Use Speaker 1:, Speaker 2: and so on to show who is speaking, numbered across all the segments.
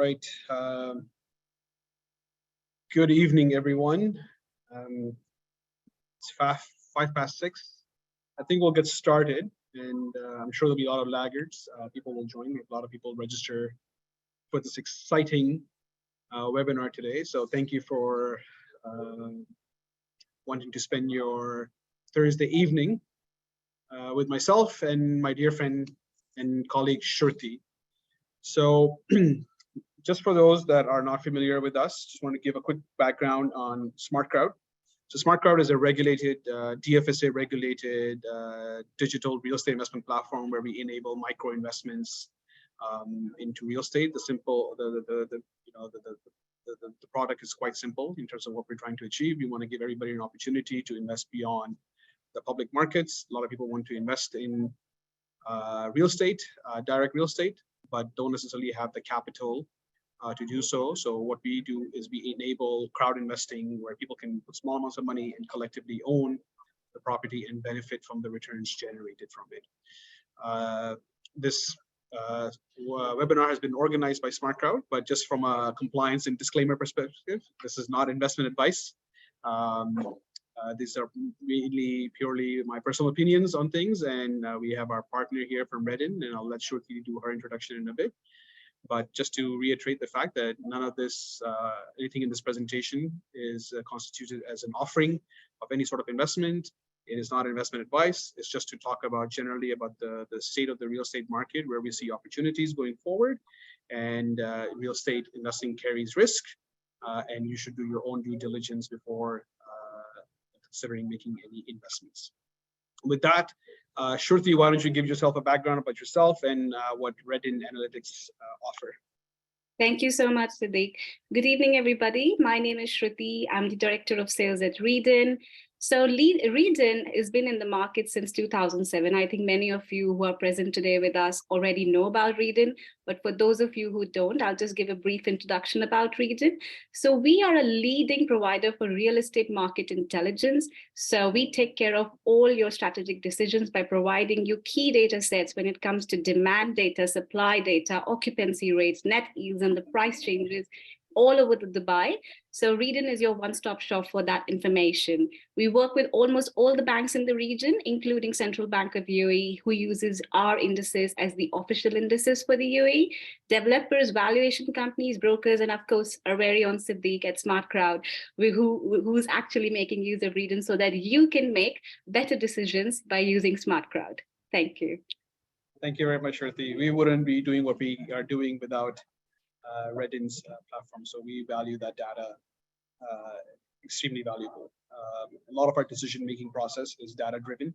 Speaker 1: right. Good evening, everyone. It's 6:05. I think we'll get started, and I'm sure there'll be a lot of laggards. People will join. A lot of people register for this exciting webinar today. So thank you for wanting to spend your Thursday evening with myself and my dear friend and colleague Shruti. So just for those that are not familiar with us, just want to give a quick background on SmartCrowd. So SmartCrowd is a regulated, DFSA regulated digital real estate investment platform where we enable micro investments into real estate. The product is quite simple in terms of what we're trying to achieve. We want to give everybody an opportunity to invest beyond the public markets. A lot of people want to invest in real estate, direct real estate, but don't necessarily have the capital to do so. So what we do is we enable crowd investing where people can put small amounts of money and collectively own the property and benefit from the returns generated from it. This webinar has been organized by SmartCrowd, but just from a compliance and disclaimer perspective, this is not investment advice. These are really purely my personal opinions on things, and we have our partner here from Redden, and I'll let Shruti do her introduction in a bit. But just to reiterate the fact that none of this, anything in this presentation is constituted as an offering of any sort of investment. It is not investment advice. It's just to talk about generally about the state of the real estate market, where we see opportunities going forward. And real estate investing carries risk, and you should do your own due diligence before considering making any investments. With that, Shruti, why don't you give yourself a background about yourself and what Redden Analytics offer?
Speaker 2: Thank you so much, Siddiq. Good evening, everybody. My name is Shruti. I'm the Director of Sales at Redden. So Redden has been in the market since 2007. I think many of you who are present today with us already know about Redden, but for those of you who don't, I'll just give a brief introduction about Redden. So we are a leading provider for real estate market intelligence. So we take care of all your strategic decisions by providing you key data sets when it comes to demand data, supply data, occupancy rates, net yields, and the price changes all over Dubai. So Redden is your one-stop shop for that information. We work with almost all the banks in the region, including Central Bank of UAE, who uses our indices as the official indices for the UAE. Developers, valuation companies, brokers, and of course, our very own Siddiq at SmartCrowd, who's actually making use of Redden so that you can make better decisions by using SmartCrowd. Thank you.
Speaker 1: Thank you very much, Shruti. We wouldn't be doing what we are doing without Redden's platform. So we value that data extremely valuable. A lot of our decision-making process is data-driven,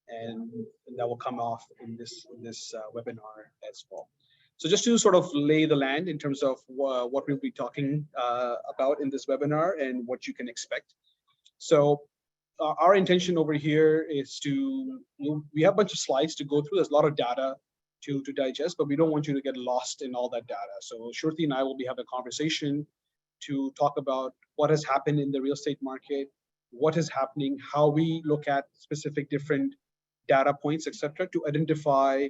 Speaker 1: and that will come off in this webinar as well. So just to sort of lay the land in terms of what we'll be talking about in this webinar and what you can expect. So our intention over here is we have a bunch of slides to go through. There's a lot of data to digest, but we don't want you to get lost in all that data. So Shruti and I will be having a conversation to talk about what has happened in the real estate market, what is happening, how we look at specific different data points, etc., to identify,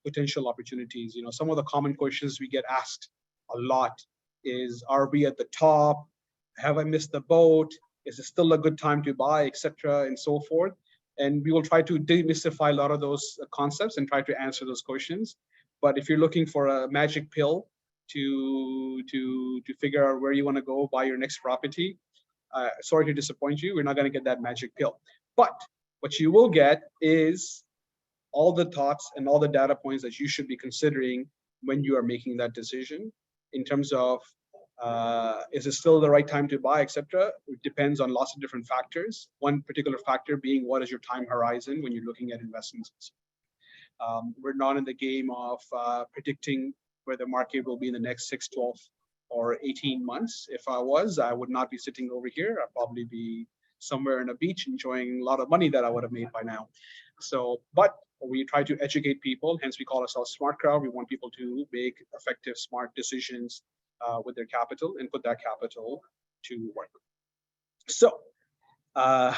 Speaker 1: potential opportunities. Some of the common questions we get asked a lot is, are we at the top? Have I missed the boat? Is it still a good time to buy, etc., and so forth? And we will try to demystify a lot of those concepts and try to answer those questions. But if you're looking for a magic pill to figure out where you want to go buy your next property, sorry to disappoint you, we're not going to get that magic pill. But what you will get is all the thoughts and all the data points that you should be considering when you are making that decision in terms of is it still the right time to buy, etc. It depends on lots of different factors. One particular factor being, what is your time horizon when you're looking at investments? We're not in the game of predicting where the market will be in the next 6, 12, or 18 months. If I was, I would not be sitting over here. I'd probably be somewhere on a beach enjoying a lot of money that I would have made by now. So, but we try to educate people, hence we call ourselves SmartCrowd. We want people to make effective, smart decisions with their capital and put that capital to work. So I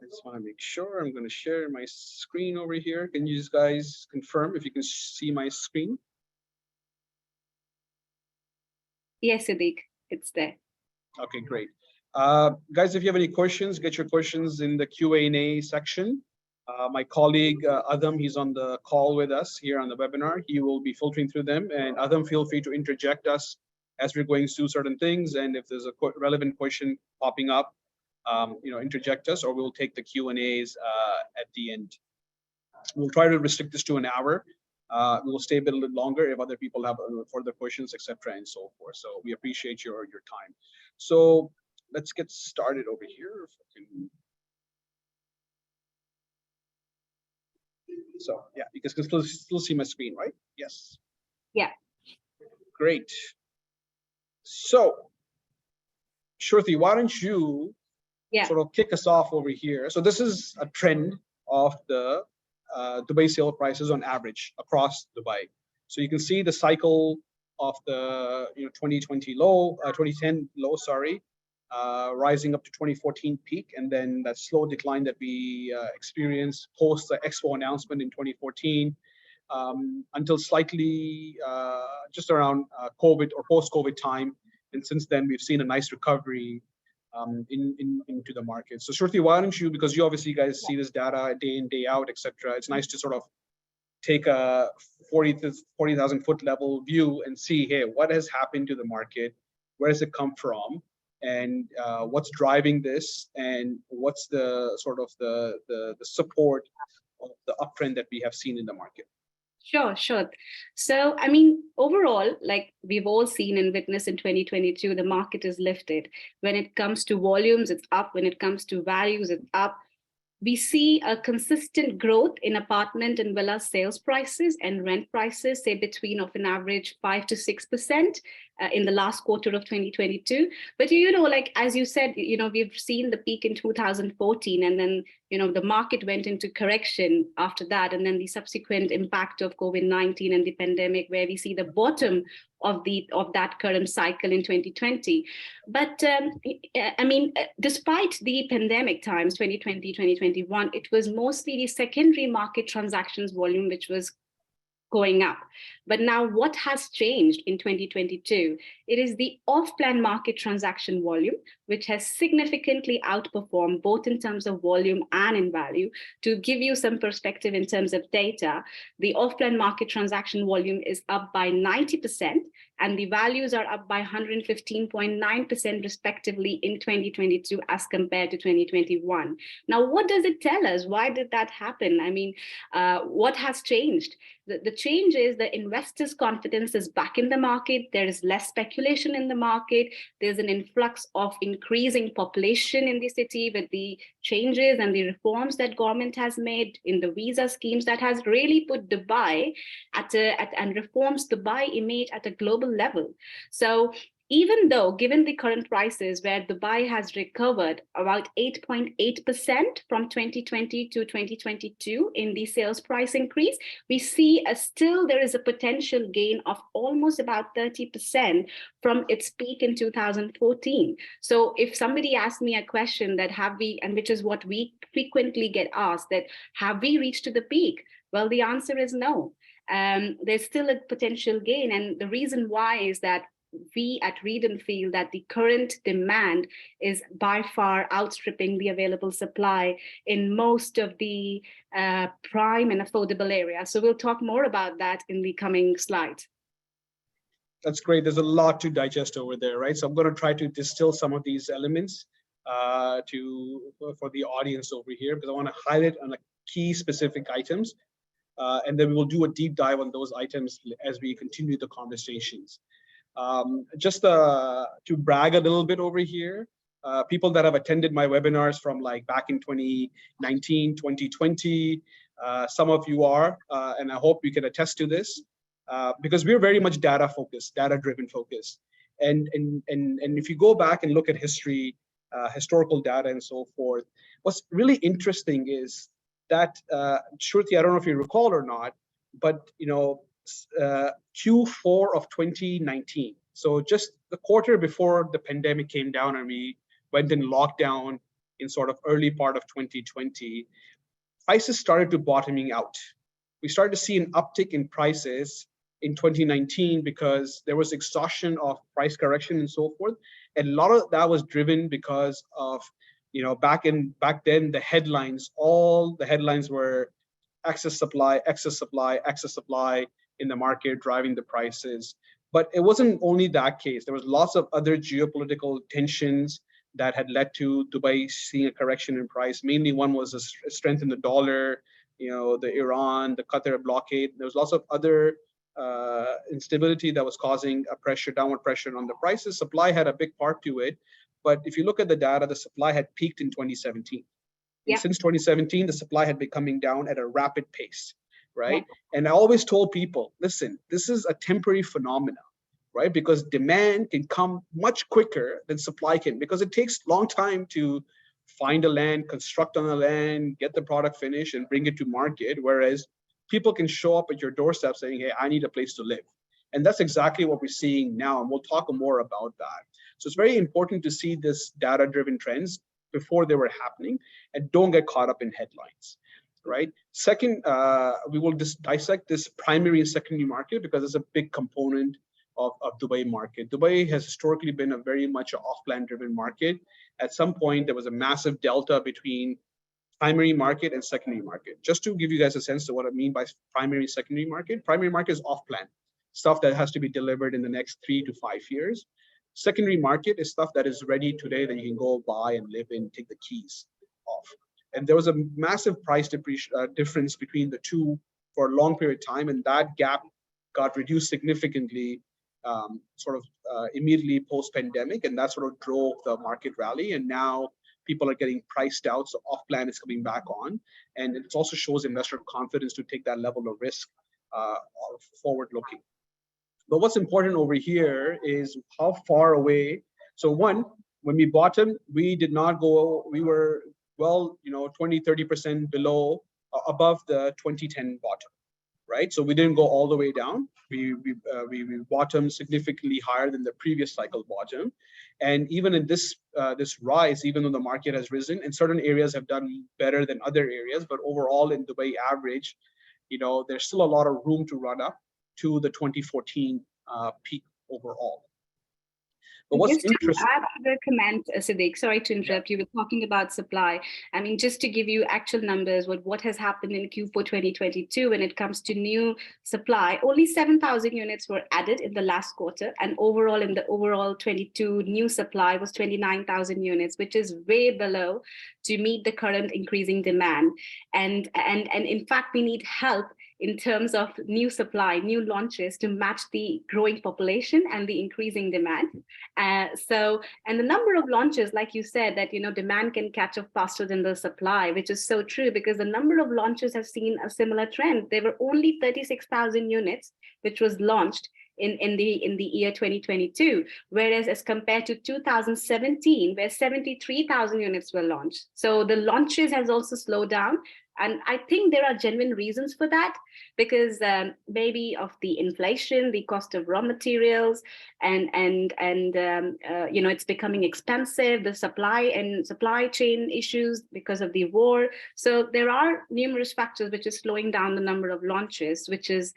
Speaker 1: just want to make sure I'm going to share my screen over here. Can you guys confirm if you can see my screen?
Speaker 2: Yes, Sadiq, it's there.
Speaker 1: Okay, great. Guys, if you have any questions, get your questions in the Q&A section. My colleague, Adam, he's on the call with us here on the webinar. He will be filtering through them. And Adam, feel free to interject us as we're going through certain things. And if there's a relevant question popping up, interject us, or we'll take the Q&As at the end. We'll try to restrict this to an hour. We'll stay a bit longer if other people have further questions, etc., and so forth. So we appreciate your time. So let's get started over here. So yeah, you can still see my screen, right? Yes.
Speaker 2: Yeah.
Speaker 1: Great. So, Shruti, why don't you sort of kick us off over here? So this is a trend of the Dubai sale prices on average across Dubai. So you can see the cycle of the 2020 low, 2010 low, sorry, rising up to 2014 peak, and then that slow decline that we experienced post the Expo announcement in 2014 until slightly just around COVID or post-COVID time. And since then, we've seen a nice recovery into the market. So Shruti, why don't you, because you obviously guys see this data day in, day out, etc. It's nice to sort of take a 40,000 foot level view and see, hey, what has happened to the market? Where does it come from? And what's driving this? And what's the sort of the support of the uptrend that we have seen in the market?
Speaker 2: Sure. So, I mean, overall, like we've all seen and witnessed in 2022, the market is lifted. When it comes to volumes, it's up. When it comes to values, it's up. We see a consistent growth in apartment and villa sales prices and rent prices, say between of an average 5 to 6% in the last quarter of 2022. But, like, as you said, we've seen the peak in 2014, and then, the market went into correction after that. And then the subsequent impact of COVID-19 and the pandemic, where we see the bottom of that current cycle in 2020. But I mean, despite the pandemic times, 2020, 2021, it was mostly the secondary market transactions volume which was going up. But now what has changed in 2022? It is the off-plan market transaction volume, which has significantly outperformed both in terms of volume and in value. To give you some perspective in terms of data, the off-plan market transaction volume is up by 90%, and the values are up by 115.9% respectively in 2022 as compared to 2021. Now, what does it tell us? Why did that happen? I mean, what has changed? The change is the investors' confidence is back in the market. There is less speculation in the market. There's an influx of increasing population in the city with the changes and the reforms that government has made in the visa schemes that has really put Dubai and reforms Dubai image at a global level. So even though, given the current prices where Dubai has recovered about 8.8% from 2020 to 2022 in the sales price increase, we see still there is a potential gain of almost about 30% from its peak in 2014. So if somebody asked me a question that and which is what we frequently get asked, that have we reached to the peak? Well, the answer is no. There's still a potential gain. And the reason why is that we at Reedon feel that the current demand is by far outstripping the available supply in most of the prime and affordable areas. So we'll talk more about that in the coming slides.
Speaker 1: That's great. There's a lot to digest over there, right? So I'm going to try to distill some of these elements for the audience over here, because I want to highlight on key specific items. And then we will do a deep dive on those items as we continue the conversations. Just to brag a little bit over here, people that have attended my webinars from like back in 2019, 2020, some of you are, and I hope you can attest to this, because we're very much data focused, data driven focused. And if you go back and look at history, historical data and so forth, what's really interesting is that, Shruti, I don't know if you recall or not, but Q4 of 2019, so just the quarter before the pandemic came down and we went in lockdown in sort of early part of 2020, prices started to bottoming out. We started to see an uptick in prices in 2019 because there was exhaustion of price correction and so forth. And a lot of that was driven because of, back then, all the headlines were excess supply, excess supply, excess supply in the market driving the prices. But it wasn't only that case. There was lots of other geopolitical tensions that had led to Dubai seeing a correction in price. Mainly one was a strength in the dollar, the Iran, the Qatar blockade. There was lots of other instability that was causing a downward pressure on the prices. Supply had a big part to it. But if you look at the data, the supply had peaked in 2017. And since 2017, the supply had been coming down at a rapid pace, right? And I always told people, listen, this is a temporary phenomenon, right? Because demand can come much quicker than supply can, because it takes a long time to find a land, construct on the land, get the product finished and bring it to market. Whereas people can show up at your doorstep saying, hey, I need a place to live. And that's exactly what we're seeing now. And we'll talk more about that. So it's very important to see this data-driven trends before they were happening and don't get caught up in headlines, right? Second, we will just dissect this primary and secondary market because it's a big component of Dubai market. Dubai has historically been a very much an off-plan driven market. At some point, there was a massive delta between primary market and secondary market. Just to give you guys a sense of what I mean by primary, secondary market is off-plan, stuff that has to be delivered in the next 3 to 5 years. Secondary market is stuff that is ready today that you can go buy and live in, take the keys off. And there was a massive price difference between the two for a long period of time, and that gap got reduced significantly immediately post-pandemic, and that sort of drove the market rally. And now people are getting priced out, so off-plan is coming back on, and it also shows investor confidence to take that level of risk forward-looking. But what's important over here is how far away. So one, when we bottomed, we did not go, we were 20, 30% below, above the 2010 bottom, right? So we didn't go all the way down. We bottomed significantly higher than the previous cycle bottom. And even in this rise, even though the market has risen, and certain areas have done better than other areas, but overall in Dubai average, there's still a lot of room to run up to the 2014 peak overall. But what's
Speaker 2: just
Speaker 1: interesting?
Speaker 2: To add to the comment, Siddiq, sorry to interrupt you. We're talking about supply. I mean, just to give you actual numbers, what has happened in Q4 2022 when it comes to new supply, only 7,000 units were added in the last quarter, and overall in the overall 22 new supply was 29,000 units, which is way below to meet the current increasing demand. And in fact, we need help in terms of new supply, new launches to match the growing population and the increasing demand. And the number of launches, like you said, that demand can catch up faster than the supply, which is so true, because the number of launches have seen a similar trend. There were only 36,000 units which was launched in the year 2022, whereas as compared to 2017, where 73,000 units were launched. So the launches has also slowed down. And I think there are genuine reasons for that, because maybe of the inflation, the cost of raw materials, and it's becoming expensive, the supply chain issues because of the war. So there are numerous factors which is slowing down the number of launches, which is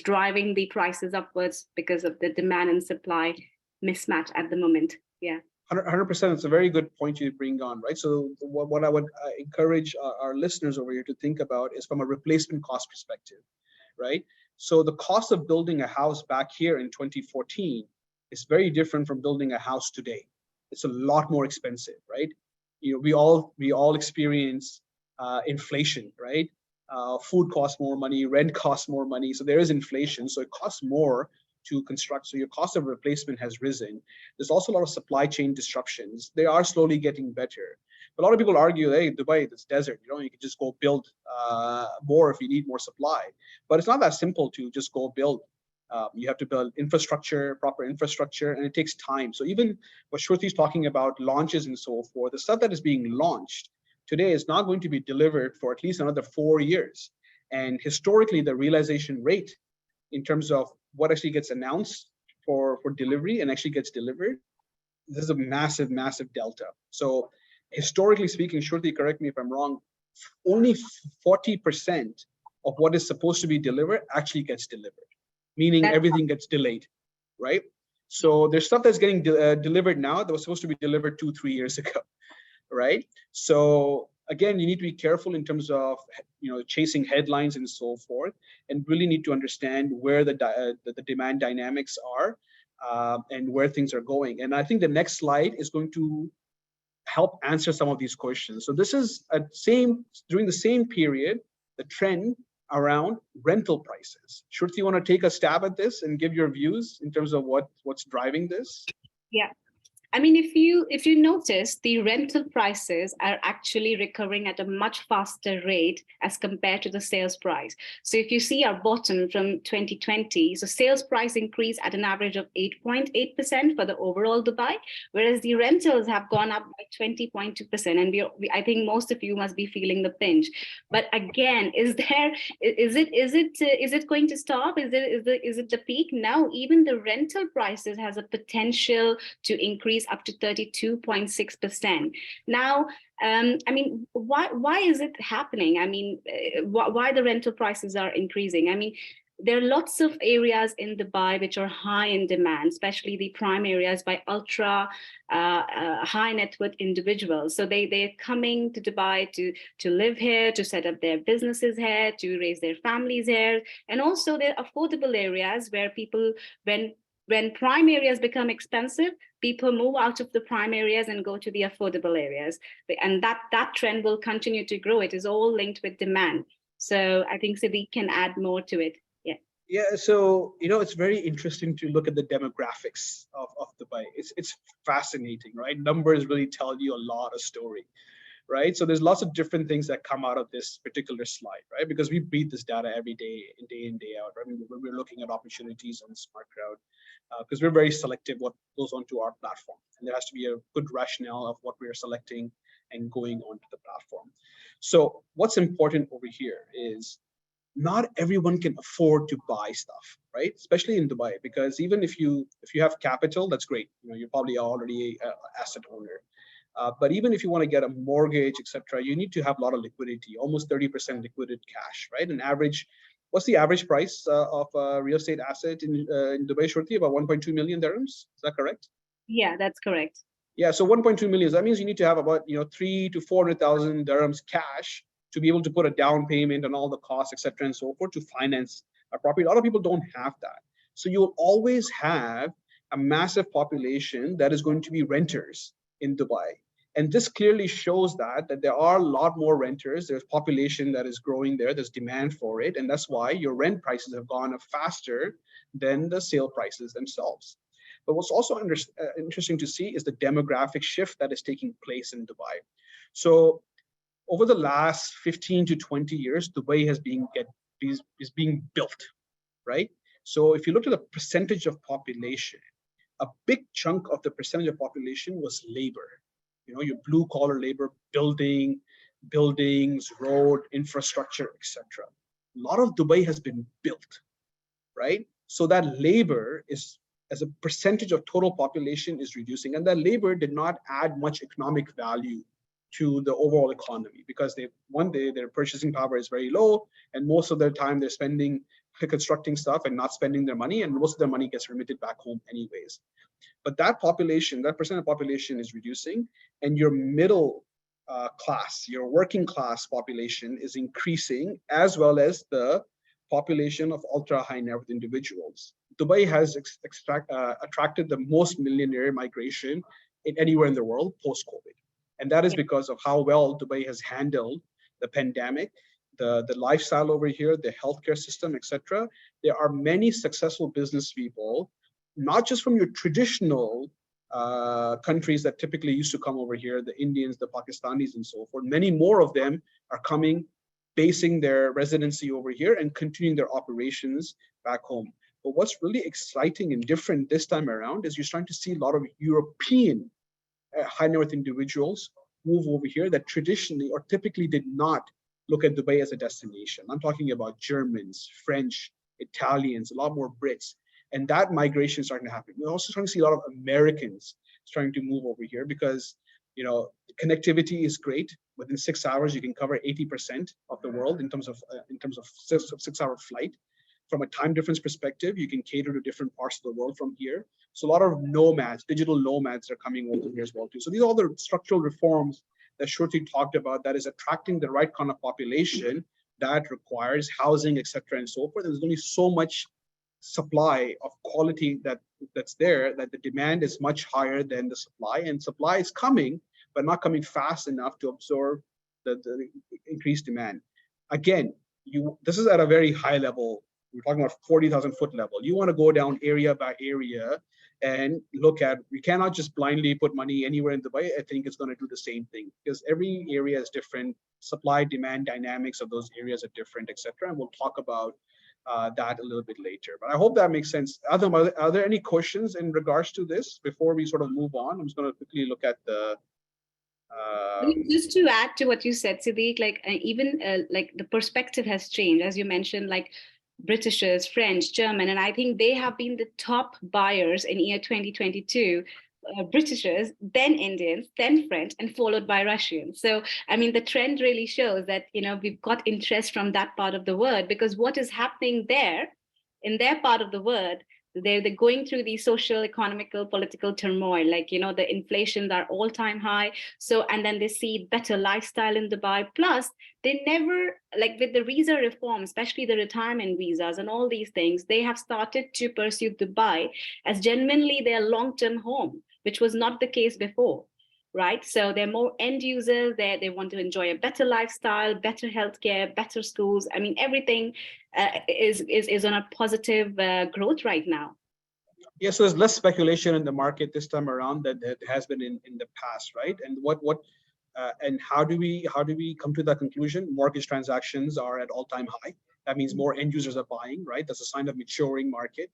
Speaker 2: driving the prices upwards because of the demand and supply mismatch at the moment. Yeah.
Speaker 1: 100%. It's a very good point you bring on, right? So what I would encourage our listeners over here to think about is from a replacement cost perspective, right? So the cost of building a house back here in 2014 is very different from building a house today. It's a lot more expensive, right? We all experience inflation, right? Food costs more money, rent costs more money. So there is inflation. So it costs more to construct. So your cost of replacement has risen. There's also a lot of supply chain disruptions. They are slowly getting better. But a lot of people argue, hey, Dubai, it's desert. You can just go build more if you need more supply. But it's not that simple to just go build. You have to build infrastructure, proper infrastructure, and it takes time. So even what Shruti is talking about, launches and so forth, the stuff that is being launched today is not going to be delivered for at least another 4 years. And historically, the realization rate in terms of what actually gets announced for delivery and actually gets delivered, this is a massive, massive delta. So historically speaking, Shruti, correct me if I'm wrong, only 40% of what is supposed to be delivered actually gets delivered. meaning everything gets delayed, right? So there's stuff that's getting delivered now that was supposed to be delivered 2-3 years ago, right? So again, you need to be careful in terms of chasing headlines and so forth, and really need to understand where the demand dynamics are, and where things are going. And I think the next slide is going to help answer some of these questions. So this is during the same period, the trend around rental prices. Shruti, you want to take a stab at this and give your views in terms of what's driving this?
Speaker 2: Yeah. I mean, if you notice, the rental prices are actually recovering at a much faster rate as compared to the sales price. So if you see our bottom from 2020, so sales price increased at an average of 8.8% for the overall Dubai, whereas the rentals have gone up by 20.2%. And I think most of you must be feeling the pinch. But again, is it going to stop? Is it the peak? No, even the rental prices has a potential to increase up to 32.6%. Now, I mean, why is it happening? I mean, why the rental prices are increasing? I mean, there are lots of areas in Dubai which are high in demand, especially the prime areas by ultra high net worth individuals. So they're coming to Dubai to live here, to set up their businesses here, to raise their families here. And also there are affordable areas where people, when prime areas become expensive, people move out of the prime areas and go to the affordable areas. And that trend will continue to grow. It is all linked with demand. So I think Siddiq can add more to it. Yeah.
Speaker 1: Yeah, so it's very interesting to look at the demographics of Dubai. It's fascinating, right? Numbers really tell you a lot of story, right? So there's lots of different things that come out of this particular slide, right? Because we breathe this data every day in, day out, right? When we're looking at opportunities on SmartCrowd, because we're very selective what goes onto our platform. And there has to be a good rationale of what we're selecting and going onto the platform. So what's important over here is not everyone can afford to buy stuff, right? Especially in Dubai, because even if you have capital, that's great. You're probably already an asset owner. But even if you want to get a mortgage, etc., you need to have a lot of liquidity, almost 30% liquid cash, right? An average, what's the average price of a real estate asset in Dubai, Shruti? About 1.2 million dirhams. Is that correct?
Speaker 2: Yeah, that's correct.
Speaker 1: Yeah, so 1.2 million. That means you need to have about 300,000 to 400,000 dirhams cash to be able to put a down payment on all the costs, etc., and so forth, to finance a property. A lot of people don't have that. So you'll always have a massive population that is going to be renters in Dubai. And this clearly shows that there are a lot more renters. There's population that is growing there. There's demand for it. And that's why your rent prices have gone up faster than the sale prices themselves. But what's also interesting to see is the demographic shift that is taking place in Dubai. So over the last 15 to 20 years, Dubai is being built, right? So if you look at the percentage of population, a big chunk of the percentage of population was labor. Your blue collar labor, buildings, road, infrastructure, etc. A lot of Dubai has been built, right? So that labor is, as a percentage of total population, is reducing. And that labor did not add much economic value to the overall economy, because their purchasing power is very low, and most of their time they're spending constructing stuff and not spending their money, and most of their money gets remitted back home anyways. But that percent of population is reducing, and your middle class, your working class population is increasing, as well as the population of ultra high net worth individuals. Dubai has attracted the most millionaire migration anywhere in the world post-COVID. And that is because of how well Dubai has handled the pandemic, the lifestyle over here, the healthcare system, etc. There are many successful business people, not just from your traditional countries that typically used to come over here, the Indians, the Pakistanis, and so forth. Many more of them are coming, basing their residency over here and continuing their operations back home. But what's really exciting and different this time around is you're starting to see a lot of European high net worth individuals move over here that traditionally or typically did not look at Dubai as a destination. I'm talking about Germans, French, Italians, a lot more Brits. And that migration is starting to happen. We're also starting to see a lot of Americans starting to move over here because, connectivity is great. Within 6 hours, you can cover 80% of the world in terms of 6-hour flight. from a time difference perspective, you can cater to different parts of the world from here. So a lot of nomads, digital nomads are coming over here as well too. So these are all the structural reforms that Shruti talked about that is attracting the right kind of population that requires housing, et cetera, and so forth. There's only so much supply of quality that's there, that the demand is much higher than the supply, and supply is coming, but not coming fast enough to absorb the increased demand. Again, this is at a very high level. We're talking about 40,000 foot level. You want to go down area by area and look at, we cannot just blindly put money anywhere in Dubai. I think it's going to do the same thing, because every area is different. Supply demand dynamics of those areas are different, etc. And we'll talk about that a little bit later. But I hope that makes sense. Adam, are there any questions in regards to this before we sort of move on? I'm just going to quickly look at the
Speaker 2: just to add to what you said, Siddiq, like even like the perspective has changed, as you mentioned, like Britishers, French, German, and I think they have been the top buyers in year 2022. Britishers, then Indians, then French, and followed by Russians. So, I mean, the trend really shows that, you know, we've got interest from that part of the world, because what is happening there in their part of the world, they're going through the social, economical, political turmoil. Like, you know, the inflations are all-time high. So, and then they see better lifestyle in Dubai. Plus, they never, like with the visa reform, especially the retirement visas and all these things, they have started to pursue Dubai as genuinely their long-term home, which was not the case before. Right. So they're more end users. They want to enjoy a better lifestyle, better healthcare, better schools. I mean, everything is on a positive growth right now.
Speaker 1: Yeah, so there's less speculation in the market this time around than there has been in the past, right? And and how do we come to that conclusion? Mortgage transactions are at all-time high. That means more end users are buying, right? That's a sign of maturing market.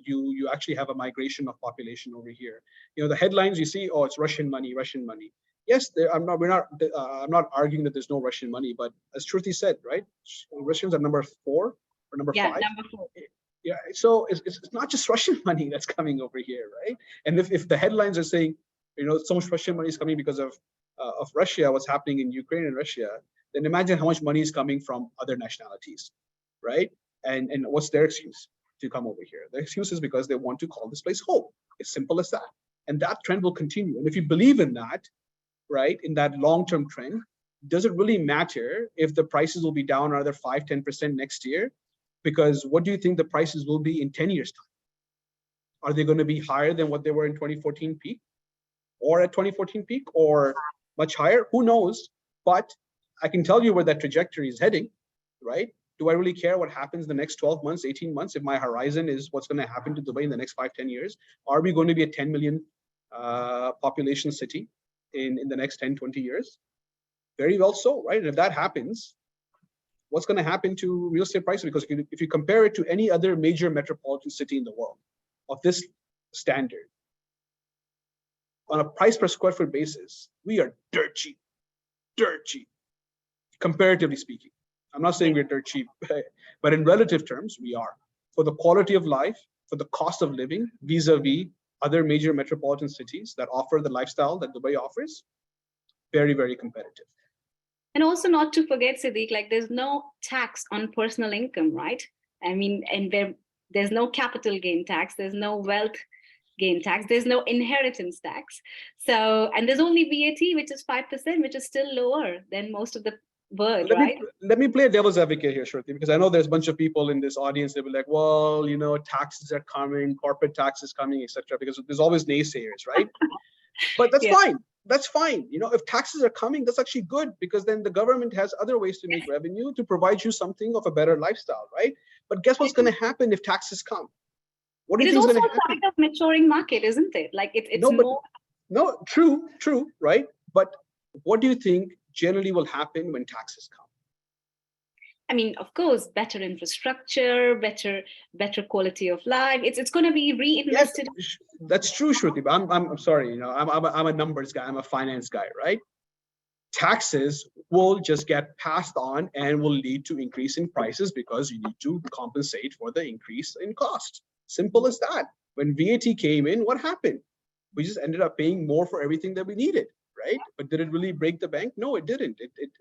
Speaker 1: You actually have a migration of population over here. You know, the headlines you see, oh, it's Russian money, Russian money. Yes, I'm not arguing that there's no Russian money, but as Shruti said, right, Russians are number 4 or number 5.
Speaker 2: Number 4.
Speaker 1: Yeah, so it's not just Russian money that's coming over here, right? And if the headlines are saying, you know, so much Russian money is coming because of Russia, what's happening in Ukraine and Russia, then imagine how much money is coming from other nationalities, right? And what's their excuse to come over here? The excuse is because they want to call this place home. It's simple as that. And that trend will continue. And if you believe in that, right, in that long-term trend, does it really matter if the prices will be down another 5-10% next year? Because what do you think the prices will be in 10 years' time? Are they going to be higher than what they were in 2014 peak, or at 2014 peak, or much higher? Who knows? But I can tell you where that trajectory is heading, right? Do I really care what happens in the next 12 months, 18 months? If my horizon is what's going to happen to Dubai in the next 5-10 years, are we going to be a 10 million population city in the next 10-20 years? Very well so, right? And if that happens, what's going to happen to real estate prices? Because if you compare it to any other major metropolitan city in the world of this standard, on a price per square foot basis, we are dirt cheap, comparatively speaking. I'm not saying we're dirt cheap, but in relative terms, we are. For the quality of life, for the cost of living, vis-a-vis other major metropolitan cities that offer the lifestyle that Dubai offers, very, very competitive.
Speaker 2: And also not to forget, Siddiq, like there's no tax on personal income, right? I mean, and there's no capital gain tax, there's no wealth gain tax, there's no inheritance tax. So, and there's only VAT, which is 5%, which is still lower than most of the world, right?
Speaker 1: Let me play devil's advocate here, Shruti, because I know there's a bunch of people in this audience that will be like, well, you know, taxes are coming, corporate taxes coming, etc. Because there's always naysayers, right? But that's fine. That's fine. You know, if taxes are coming, that's actually good, because then the government has other ways to make revenue to provide you something of a better lifestyle, right? But guess what's going to happen if taxes come? What do you think is going to happen?
Speaker 2: It is also a sign of maturing market, isn't it? Like it's more.
Speaker 1: No, true, right? But what do you think generally will happen when taxes come?
Speaker 2: I mean, of course, better infrastructure, better quality of life. It's going to be reinvested.
Speaker 1: Yes, that's true, Shruti. But I'm sorry, you know, I'm a numbers guy. I'm a finance guy, right? Taxes will just get passed on and will lead to increase in prices because you need to compensate for the increase in cost. Simple as that. When VAT came in, what happened? We just ended up paying more for everything that we needed, right? But did it really break the bank? No, it didn't. It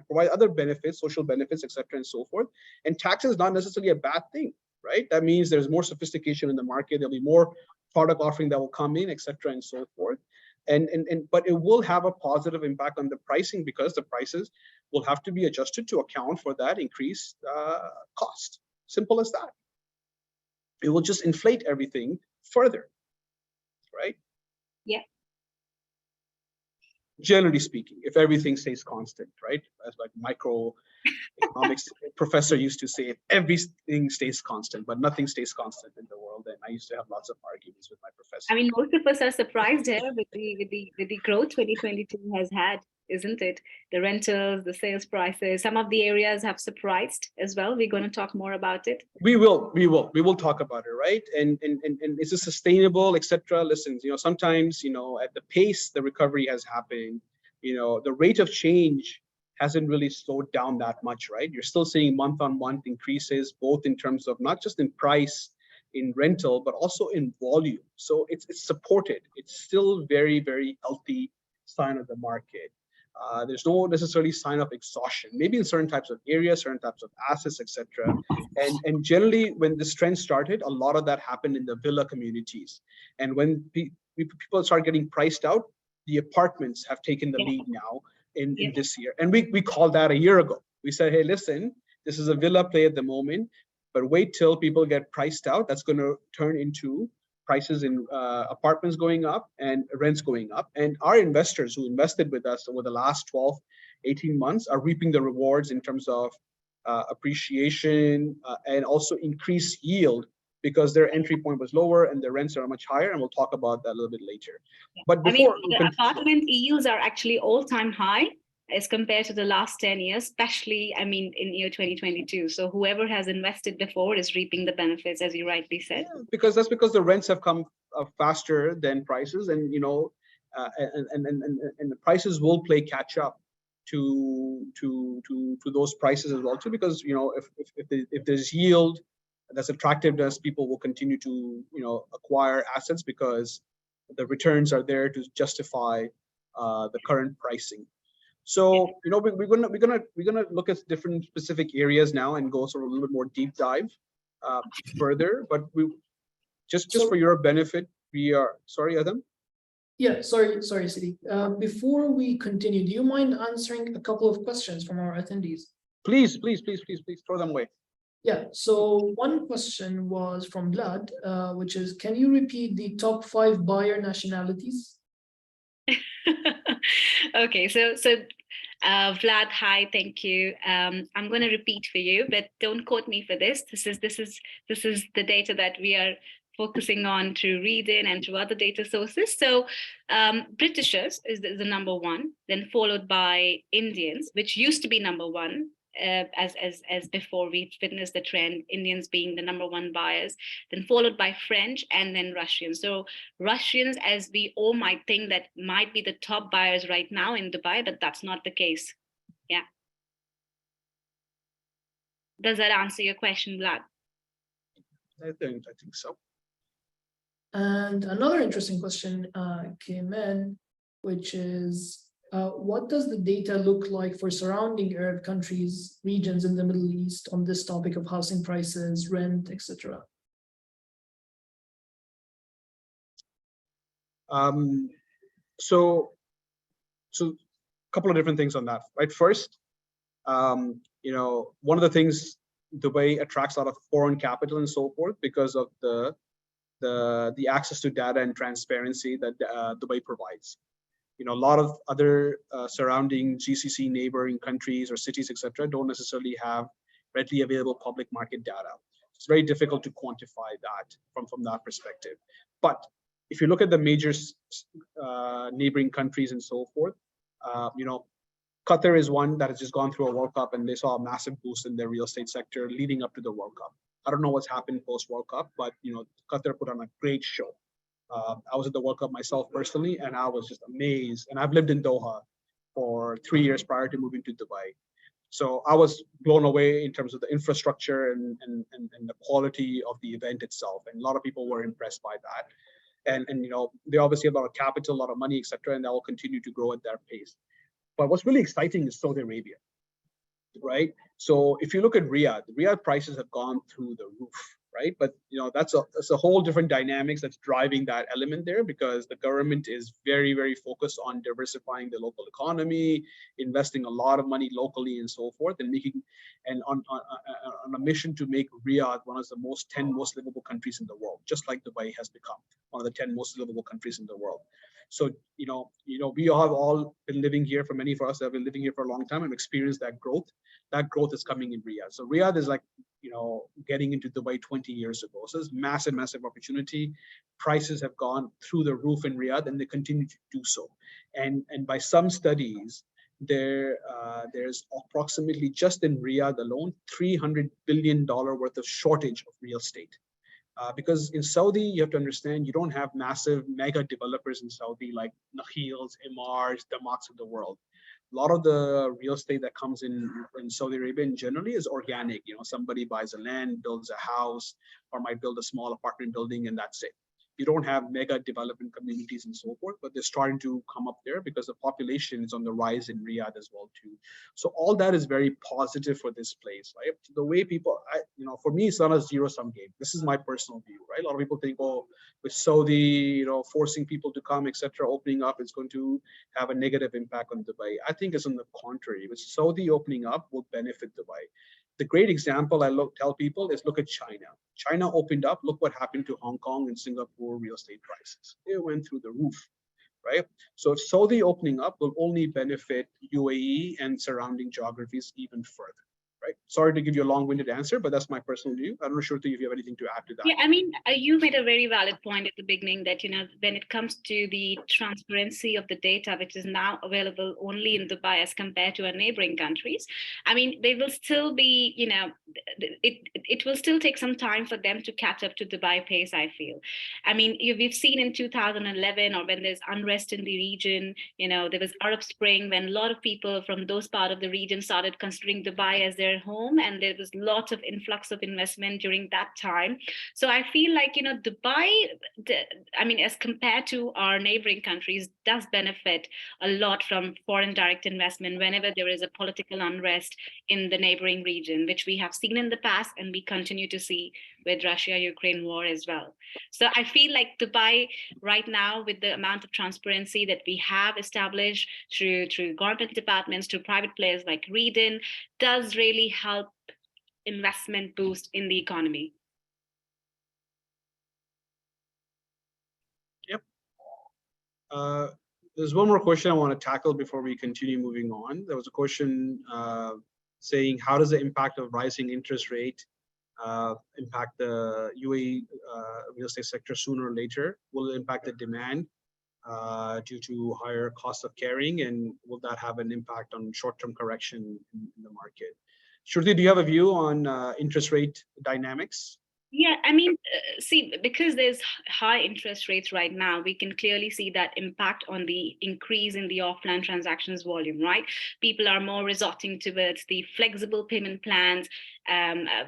Speaker 1: provided other benefits, social benefits, etc., and so forth. And tax is not necessarily a bad thing, right? That means there's more sophistication in the market. There'll be more product offering that will come in, etc., and so forth. But it will have a positive impact on the pricing because the prices will have to be adjusted to account for that increased cost. Simple as that. It will just inflate everything further, right?
Speaker 2: Yeah.
Speaker 1: Generally speaking, if everything stays constant, right? As like microeconomics professor used to say, if everything stays constant, but nothing stays constant in the world. And I used to have lots of arguments with my professor.
Speaker 2: I mean, most of us are surprised here with the growth 2022 has had, isn't it? The rentals, the sales prices, some of the areas have surprised as well. We're going to talk more about it.
Speaker 1: We will talk about it, right? And is it sustainable, etc. Listen, sometimes, at the pace the recovery has happened, the rate of change hasn't really slowed down that much, right? You're still seeing month-on-month increases, both in terms of not just in price, in rental, but also in volume. So it's supported. It's still very, very healthy sign of the market. There's no necessarily sign of exhaustion, maybe in certain types of areas, certain types of assets, etc. And generally, when this trend started, a lot of that happened in the villa communities. And when people start getting priced out, the apartments have taken the lead now in this year. And we called that a year ago. We said, hey, listen, this is a villa play at the moment, but wait till people get priced out. That's going to turn into prices in apartments going up and rents going up. And our investors who invested with us over the last 12, 18 months are reaping the rewards in terms of appreciation and also increased yield because their entry point was lower and their rents are much higher. And we'll talk about that a little bit later. But before
Speaker 2: the apartment yields are actually all-time high as compared to the last 10 years, especially, in year 2022. So whoever has invested before is reaping the benefits, as you rightly said.
Speaker 1: Yeah, because the rents have come faster than prices, and and the prices will play catch up to those prices as well too. Because if there's yield, that's attractiveness, people will continue to acquire assets because the returns are there to justify the current pricing. So we're gonna look at different specific areas now and go sort of a little bit more deep dive further. But we just for your benefit, we are sorry, Adam.
Speaker 3: Yeah, sorry, Sidi. Before we continue, do you mind answering a couple of questions from our attendees?
Speaker 1: Please throw them away.
Speaker 3: Yeah. So one question was from Vlad, which is, can you repeat the top 5 buyer nationalities?
Speaker 2: Okay, so Vlad, hi, thank you. I'm going to repeat for you, but don't quote me for this. This is the data that we are focusing on through Reading and through other data sources. So Britishers is the number one, then followed by Indians, which used to be number one. As before, we witnessed the trend, Indians being the number one buyers, then followed by French and then Russians. So Russians, as we all might think, that might be the top buyers right now in Dubai, but that's not the case. Yeah. Does that answer your question, Vlad?
Speaker 1: I think so.
Speaker 3: And another interesting question came in, which is, what does the data look like for surrounding Arab countries, regions in the Middle East on this topic of housing prices, rent, etc.?
Speaker 1: So a couple of different things on that, right? First, one of the things Dubai attracts a lot of foreign capital and so forth because of the access to data and transparency that Dubai provides. A lot of other surrounding GCC neighboring countries or cities, etc., don't necessarily have readily available public market data. It's very difficult to quantify that from that perspective. But if you look at the major neighboring countries and so forth, Qatar is one that has just gone through a World Cup and they saw a massive boost in their real estate sector leading up to the World Cup. I don't know what's happened post World Cup, but Qatar put on a great show. I was at the World Cup myself personally, and I was just amazed. And I've lived in Doha for 3 years prior to moving to Dubai. So I was blown away in terms of the infrastructure and the quality of the event itself. And a lot of people were impressed by that. and they obviously have a lot of capital, a lot of money, etc., and that will continue to grow at that pace. But what's really exciting is Saudi Arabia, right? So if you look at Riyadh prices have gone through the roof, right? But that's a whole different dynamics that's driving that element there, because the government is very, very focused on diversifying the local economy, investing a lot of money locally and so forth, and on a mission to make Riyadh one of the 10 most livable countries in the world, just like Dubai has become one of the 10 most livable countries in the world. So, we have all been living here, for many of us have been living here for a long time and experienced that growth. That growth is coming in Riyadh. So Riyadh is like, getting into Dubai 20 years ago. So it's massive, massive opportunity. Prices have gone through the roof in Riyadh, and they continue to do so. And by some studies, there's approximately, just in Riyadh alone, $300 billion worth of shortage of real estate. Because in Saudi, you have to understand, you don't have massive mega developers in Saudi like Nakhils, Emars, Damaks of the world. A lot of the real estate that comes in Saudi Arabia generally is organic. Somebody buys a land, builds a house, or might build a small apartment building, and that's it. You don't have mega development communities and so forth, but they're starting to come up there because the population is on the rise in Riyadh as well too. So all that is very positive for this place, right? The way people, for me, it's not a zero-sum game. This is my personal view, right? A lot of people think, oh, with Saudi, forcing people to come, etc., opening up, it's going to have a negative impact on Dubai. I think it's on the contrary. With Saudi opening up, will benefit Dubai. The great example I tell people is look at China. China opened up. Look what happened to Hong Kong and Singapore real estate prices. They went through the roof, right? So if Saudi opening up will only benefit UAE and surrounding geographies even further, right? Sorry to give you a long-winded answer, but that's my personal view. I don't know, Shruti, if you have anything to add to that.
Speaker 2: Yeah, I mean, you made a very valid point at the beginning that, when it comes to the transparency of the data, which is now available only in Dubai as compared to our neighboring countries, I mean, they will still be, it will still take some time for them to catch up to Dubai pace, I feel. I mean, we've seen in 2011, or when there's unrest in the region, there was Arab Spring, when a lot of people from those part of the region started considering Dubai as their home, and there was lots of influx of investment during that time. So I feel like, Dubai, I mean, as compared to our neighboring countries, does benefit a lot from foreign direct investment whenever there is a political unrest in the neighboring region, which we have seen in the past and we continue to see with Russia-Ukraine war as well. So I feel like Dubai right now, with the amount of transparency that we have established through government departments, to private players like Reden, does really help investment boost in the economy.
Speaker 1: Yep. There's one more question I want to tackle before we continue moving on. There was a question saying, how does the impact of rising interest rate impact the UAE real estate sector sooner or later? Will it impact the demand due to higher cost of carrying, and will that have an impact on short-term correction in the market? Shruti, do you have a view on interest rate dynamics?
Speaker 2: Yeah, I mean, see, because there's high interest rates right now, we can clearly see that impact on the increase in the offline transactions volume, right? People are more resorting towards the flexible payment plans,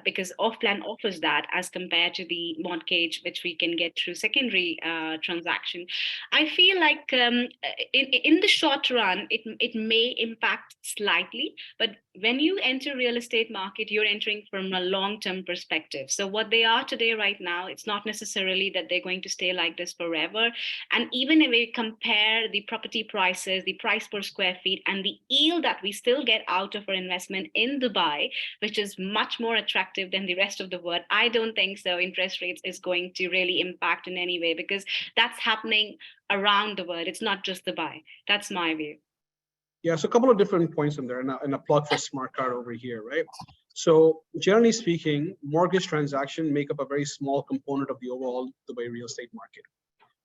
Speaker 2: because offline offers that as compared to the mortgage, which we can get through secondary transaction. I feel like in the short run, it may impact slightly, but when you enter real estate market, you're entering from a long-term perspective. So what they are today right now, it's not necessarily that they're going to stay like this forever. And even if we compare the property prices, the price per square feet, and the yield that we still get out of our investment in Dubai, which is much more attractive than the rest of the world, I don't think so interest rates is going to really impact in any way, because that's happening around the world. It's not just Dubai. That's my view.
Speaker 1: Yeah, so a couple of different points in there, and a plug for SmartCrowd over here, right? So generally speaking, mortgage transactions make up a very small component of the overall Dubai real estate market,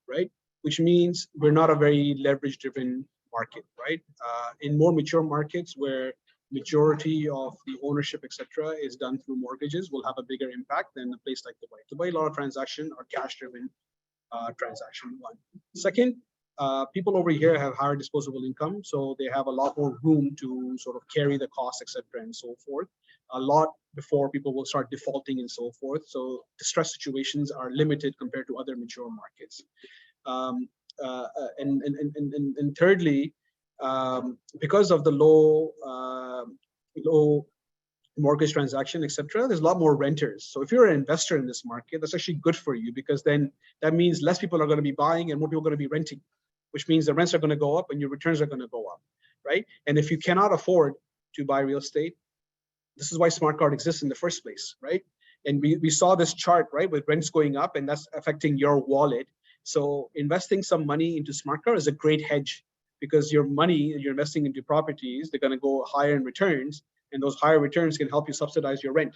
Speaker 1: right? Which means we're not a very leverage-driven market, right? In more mature markets where majority of the ownership, etc., is done through mortgages, will have a bigger impact than a place like Dubai. Dubai, a lot of transactions are cash-driven transaction. One. Second, people over here have higher disposable income, so they have a lot more room to sort of carry the cost, etc., and so forth. A lot before people will start defaulting and so forth. So distress situations are limited compared to other mature markets. And thirdly, because of the low mortgage transaction, etc., there's a lot more renters. So if you're an investor in this market, that's actually good for you, because then that means less people are going to be buying and more people are going to be renting, which means the rents are going to go up and your returns are going to go up, right? And if you cannot afford to buy real estate, this is why SmartCrowd exists in the first place, right? And we saw this chart, right, with rents going up, and that's affecting your wallet. So investing some money into SmartCrowd is a great hedge, because your money you're investing into properties, they're going to go higher in returns, and those higher returns can help you subsidize your rent,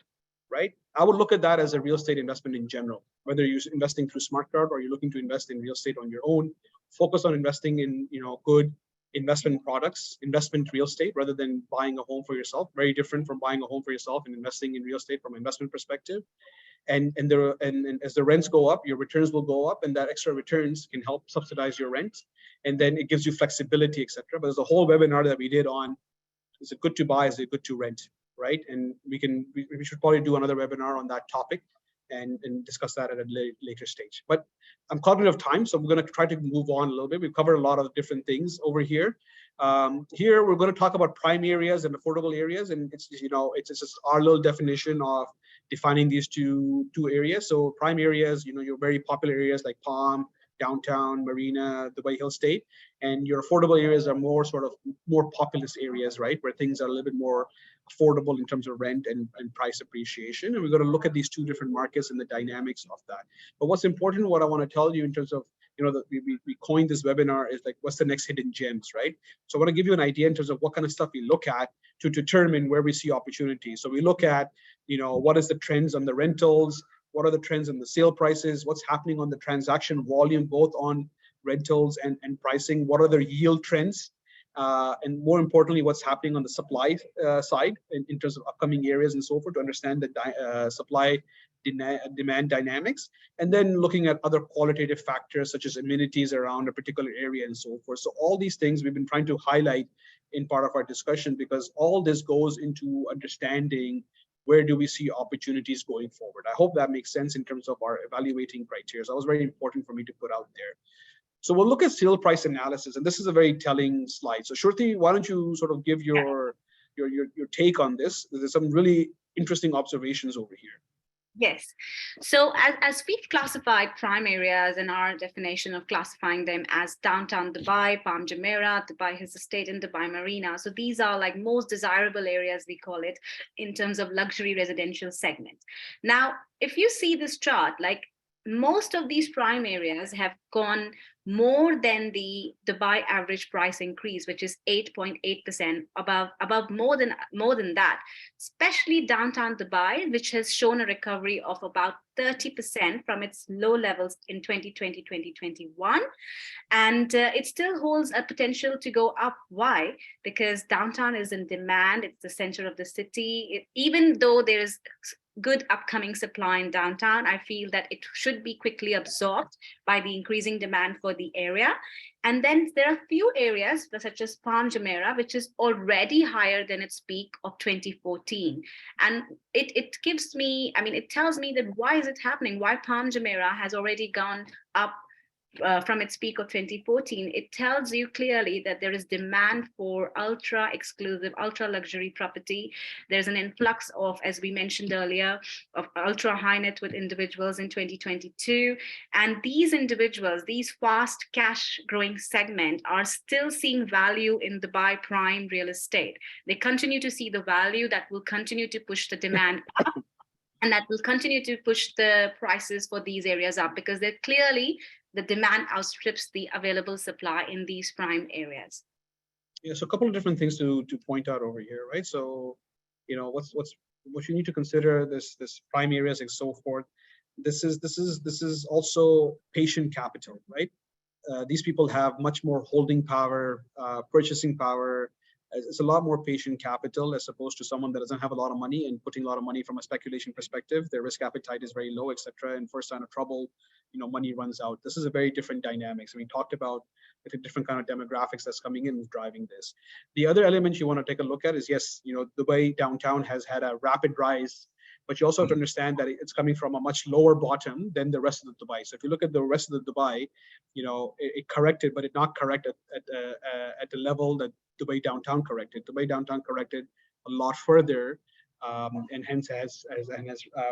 Speaker 1: right? I would look at that as a real estate investment in general, whether you're investing through SmartCrowd or you're looking to invest in real estate on your own. Focus on investing in, good investment products, investment real estate, rather than buying a home for yourself. Very different from buying a home for yourself and investing in real estate from an investment perspective. And as the rents go up, your returns will go up, and that extra returns can help subsidize your rent. And then it gives you flexibility, etc. But there's a whole webinar that we did on, is it good to buy, is it good to rent, right? And we should probably do another webinar on that topic and discuss that at a later stage. But I'm cognizant of time, so we're going to try to move on a little bit. We've covered a lot of different things over here. Here we're going to talk about prime areas and affordable areas, and it's just our little definition of defining these two areas. So prime areas, your very popular areas like Palm, downtown, Marina, Dubai Hill State, and your affordable areas are more populous areas, right, where things are a little bit more affordable in terms of rent and price appreciation. And we're going to look at these two different markets and the dynamics of that. But what's important, what I want to tell you in terms of, that we coined this webinar, is like, what's the next hidden gems, right? So I want to give you an idea in terms of what kind of stuff we look at to determine where we see opportunities. So we look at, what is the trends on the rentals, what are the trends in the sale prices, what's happening on the transaction volume, both on rentals and pricing, what are the yield trends, and more importantly, what's happening on the supply side in terms of upcoming areas and so forth, to understand the supply demand dynamics, and then looking at other qualitative factors such as amenities around a particular area and so forth. So all these things we've been trying to highlight in part of our discussion, because all this goes into understanding where do we see opportunities going forward. I hope that makes sense in terms of our evaluating criteria. So that was very important for me to put out there. So we'll look at sale price analysis, and this is a very telling slide. So Shruti, why don't you sort of give your take on this? There's some really interesting observations over here.
Speaker 2: Yes. So as we've classified prime areas in our definition of classifying them as downtown Dubai, Palm Jumeirah, Dubai Hills Estate, and Dubai Marina. So these are like most desirable areas, we call it, in terms of luxury residential segment. Now, if you see this chart, like most of these prime areas have gone more than the Dubai average price increase, which is 8.8%, above more than that, especially downtown Dubai, which has shown a recovery of about 30% from its low levels in 2020, 2021. And it still holds a potential to go up. Why? Because downtown is in demand. It's the center of the city. Even though there is good upcoming supply in downtown, I feel that it should be quickly absorbed by the increasing demand for the area. And then there are few areas such as Palm Jumeirah, which is already higher than its peak of 2014. And it tells me that why is it happening? Why Palm Jumeirah has already gone up from its peak of 2014, it tells you clearly that there is demand for ultra exclusive, ultra luxury property. There's an influx of, as we mentioned earlier, of ultra high net worth individuals in 2022. And these individuals, these fast cash growing segment, are still seeing value in Dubai prime real estate. They continue to see the value that will continue to push the demand up. And that will continue to push the prices for these areas up, because they're clearly the demand outstrips the available supply in these prime areas.
Speaker 1: Yeah, so a couple of different things to point out over here, right? So, what you need to consider this prime areas and so forth. This is also patient capital, right? These people have much more holding power, purchasing power. It's a lot more patient capital as opposed to someone that doesn't have a lot of money and putting a lot of money from a speculation perspective. Their risk appetite is very low, etc. And first sign of trouble, money runs out. This is a very different dynamic. So we talked about the different kind of demographics that's coming in driving this. The other element you want to take a look at is, yes, Dubai downtown has had a rapid rise but you also have to understand that it's coming from a much lower bottom than the rest of the Dubai. So if you look at the rest of the Dubai, it corrected, but it not correct at the level that Dubai downtown corrected. Dubai downtown corrected a lot further, and hence has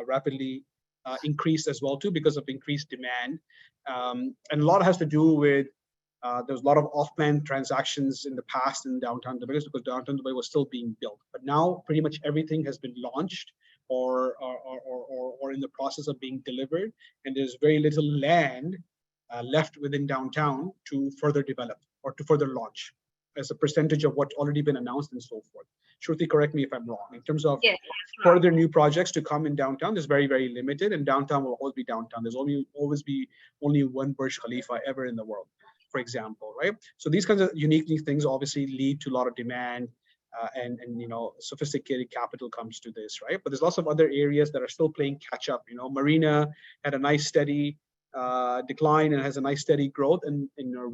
Speaker 1: rapidly increased as well too, because of increased demand. And a lot has to do with there's a lot of off-plan transactions in the past in downtown Dubai, because downtown Dubai was still being built. But now pretty much everything has been launched or in the process of being delivered, and there's very little land left within downtown to further develop or to further launch as a percentage of what's already been announced and so forth. Shruti, correct me if I'm wrong. In terms of further new projects to come in downtown, there's very, very limited, and downtown will always be downtown. There's always be only one Burj Khalifa ever in the world, for example, right? So these kinds of unique things obviously lead to a lot of demand, and sophisticated capital comes to this, right? But there's lots of other areas that are still playing catch up. Marina had a nice steady decline and has a nice steady growth, and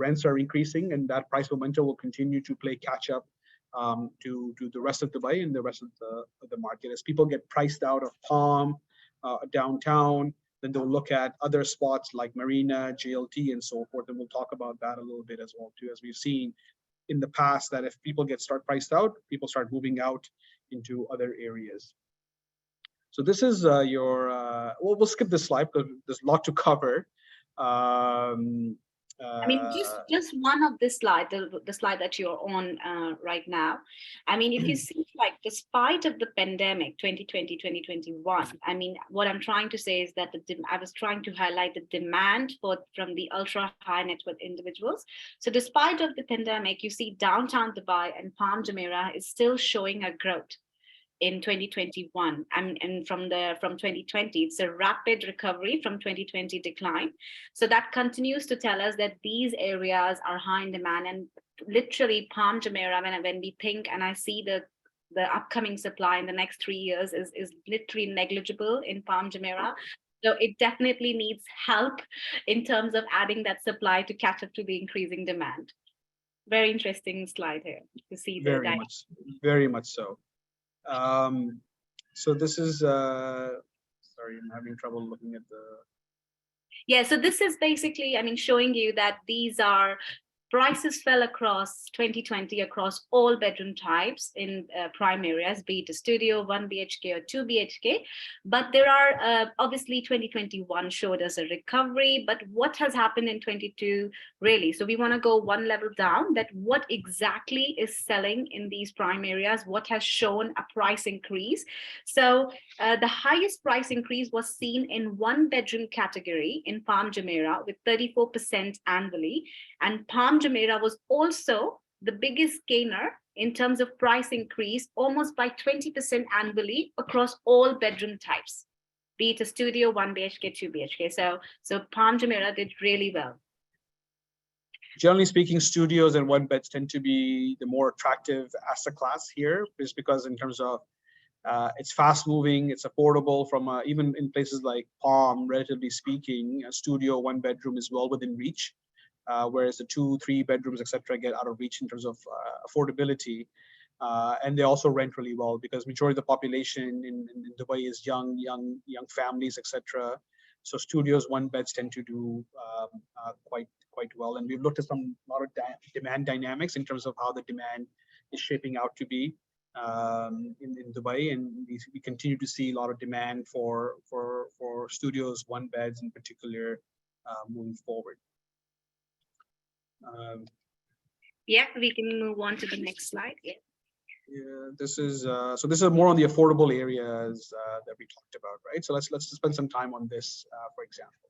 Speaker 1: rents are increasing, and that price momentum will continue to play catch up to the rest of Dubai and the rest of the market. As people get priced out of Palm, downtown, then they'll look at other spots like Marina, JLT, and so forth, and we'll talk about that a little bit as well too, as we've seen in the past that if people start priced out, people start moving out into other areas. So this is we'll skip this slide because there's a lot to cover.
Speaker 2: I mean, just one of this slide, the slide that you're on right now. I mean, if you see, like, despite of the pandemic, 2020, 2021, I mean, what I'm trying to say is that I was trying to highlight the demand from the ultra high net worth individuals. So despite of the pandemic, you see downtown Dubai and Palm Jumeirah is still showing a growth in 2021, and from 2020, it's a rapid recovery from 2020 decline. So that continues to tell us that these areas are high in demand, and literally Palm Jumeirah, when we think, and I see the upcoming supply in the next 3 years is literally negligible in Palm Jumeirah. So it definitely needs help in terms of adding that supply to catch up to the increasing demand. Very interesting slide here to see the
Speaker 1: very much so. So this is sorry, I'm having trouble looking at the.
Speaker 2: So this is basically, I mean, showing you that these are prices fell across 2020 across all bedroom types in prime areas, be it a studio, 1 BHK or 2 BHK. But there are obviously 2021 showed us a recovery, but what has happened in 22 really? So we want to go one level down, that what exactly is selling in these prime areas, what has shown a price increase. So the highest price increase was seen in 1 bedroom category in Palm Jumeirah with 34% annually, and Palm Jumeirah was also the biggest gainer in terms of price increase, almost by 20% annually across all bedroom types, be it a studio, 1 BHK, 2 BHK. So Palm Jumeirah did really well.
Speaker 1: Generally speaking, studios and 1 beds tend to be the more attractive asset class here, just because in terms of it's fast moving, it's affordable from even in places like Palm, relatively speaking, a studio 1 bedroom is well within reach. Whereas the 2, 3 bedrooms, etc., get out of reach in terms of affordability, and they also rent really well because majority of the population in Dubai is young families, etc. So studios, 1 beds tend to do quite well, and we've looked at a lot of demand dynamics in terms of how the demand is shaping out to be in Dubai, and we continue to see a lot of demand for studios, 1 beds in particular, moving forward.
Speaker 2: We can move on to the next slide.
Speaker 1: This is so this is more on the affordable areas that we talked about, right? So let's spend some time on this, for example.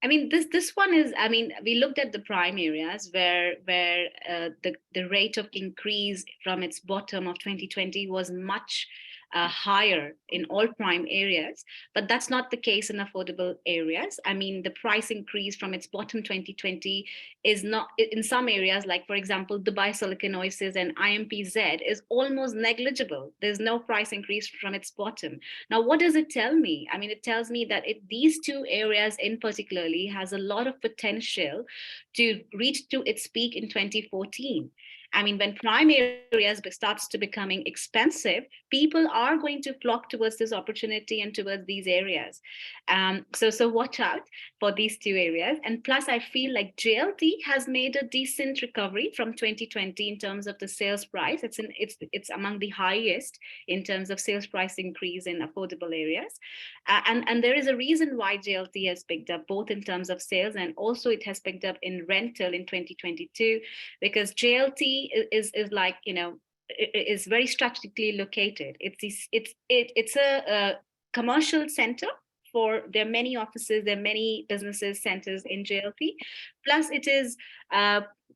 Speaker 2: I mean, this one is, I mean, we looked at the prime areas where the rate of increase from its bottom of 2020 was much higher in all prime areas, but that's not the case in affordable areas. I mean, the price increase from its bottom 2020 is not, in some areas, like for example, Dubai Silicon Oasis and IMPZ, is almost negligible. There's no price increase from its bottom. Now, what does it tell me? I mean, it tells me that these 2 areas in particularly has a lot of potential to reach to its peak in 2014. I mean, when prime areas starts to becoming expensive, people are going to flock towards this opportunity and towards these areas. So watch out for these two areas. And plus, I feel like JLT has made a decent recovery from 2020 in terms of the sales price. It's among the highest in terms of sales price increase in affordable areas. And there is a reason why JLT has picked up both in terms of sales, and also it has picked up in rental in 2022, because JLT is like, is very strategically located. It's a commercial center. There are many offices, there are many businesses centers in JLT. Plus, it is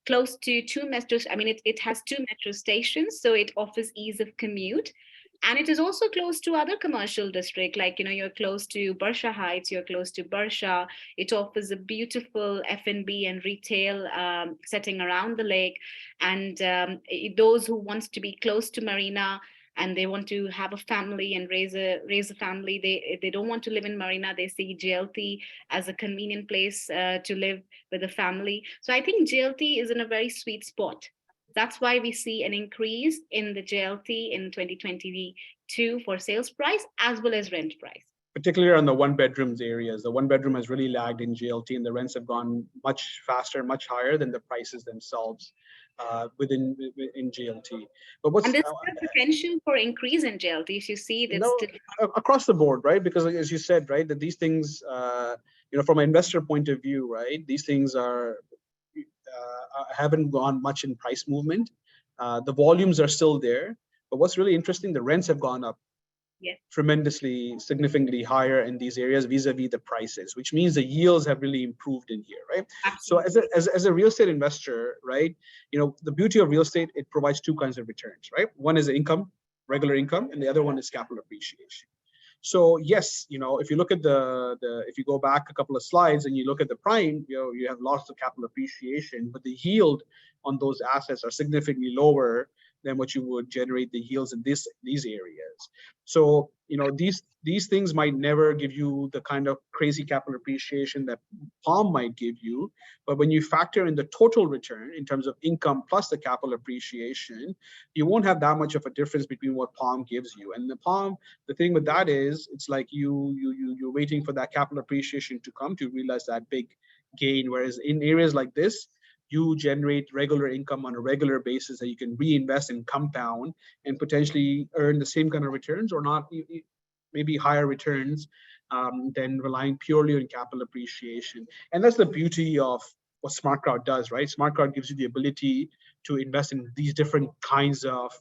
Speaker 2: close to two metros. I mean, it has two metro stations, so it offers ease of commute. And it is also close to other commercial district, like, you're close to Barsha Heights, you're close to Barsha. It offers a beautiful F&B and retail setting around the lake. And those who wants to be close to Marina and they want to have a family and raise a family, they don't want to live in Marina, they see JLT as a convenient place to live with a family. So I think JLT is in a very sweet spot. That's why we see an increase in the JLT in 2022 for sales price as well as rent price.
Speaker 1: Particularly on the one bedrooms areas. The one bedroom has really lagged in JLT, and the rents have gone much faster, much higher than the prices themselves in JLT. But
Speaker 2: and there's still potential for increase in JLT. If you see that
Speaker 1: across the board, right? Because as you said, right, that these things, from an investor point of view, right, these things haven't gone much in price movement. The volumes are still there, but what's really interesting, the rents have gone up tremendously, significantly higher in these areas vis-a-vis the prices, which means the yields have really improved in here, right? Absolutely. So as a real estate investor, right, the beauty of real estate, it provides two kinds of returns, right? One is income, regular income, and the other one is capital appreciation. So yes, if you look at if you go back a couple of slides and you look at the prime, you have lots of capital appreciation, but the yield on those assets are significantly lower than what you would generate the yields in these areas. So these things might never give you the kind of crazy capital appreciation that Palm might give you, but when you factor in the total return in terms of income plus the capital appreciation, you won't have that much of a difference between what Palm gives you. And the thing with that is, it's like you're waiting for that capital appreciation to come to realize that big gain, whereas in areas like this, you generate regular income on a regular basis that you can reinvest and compound and potentially earn the same kind of returns, or not, maybe higher returns than relying purely on capital appreciation. And that's the beauty of what SmartCrowd does, right? SmartCrowd gives you the ability to invest in these different kinds of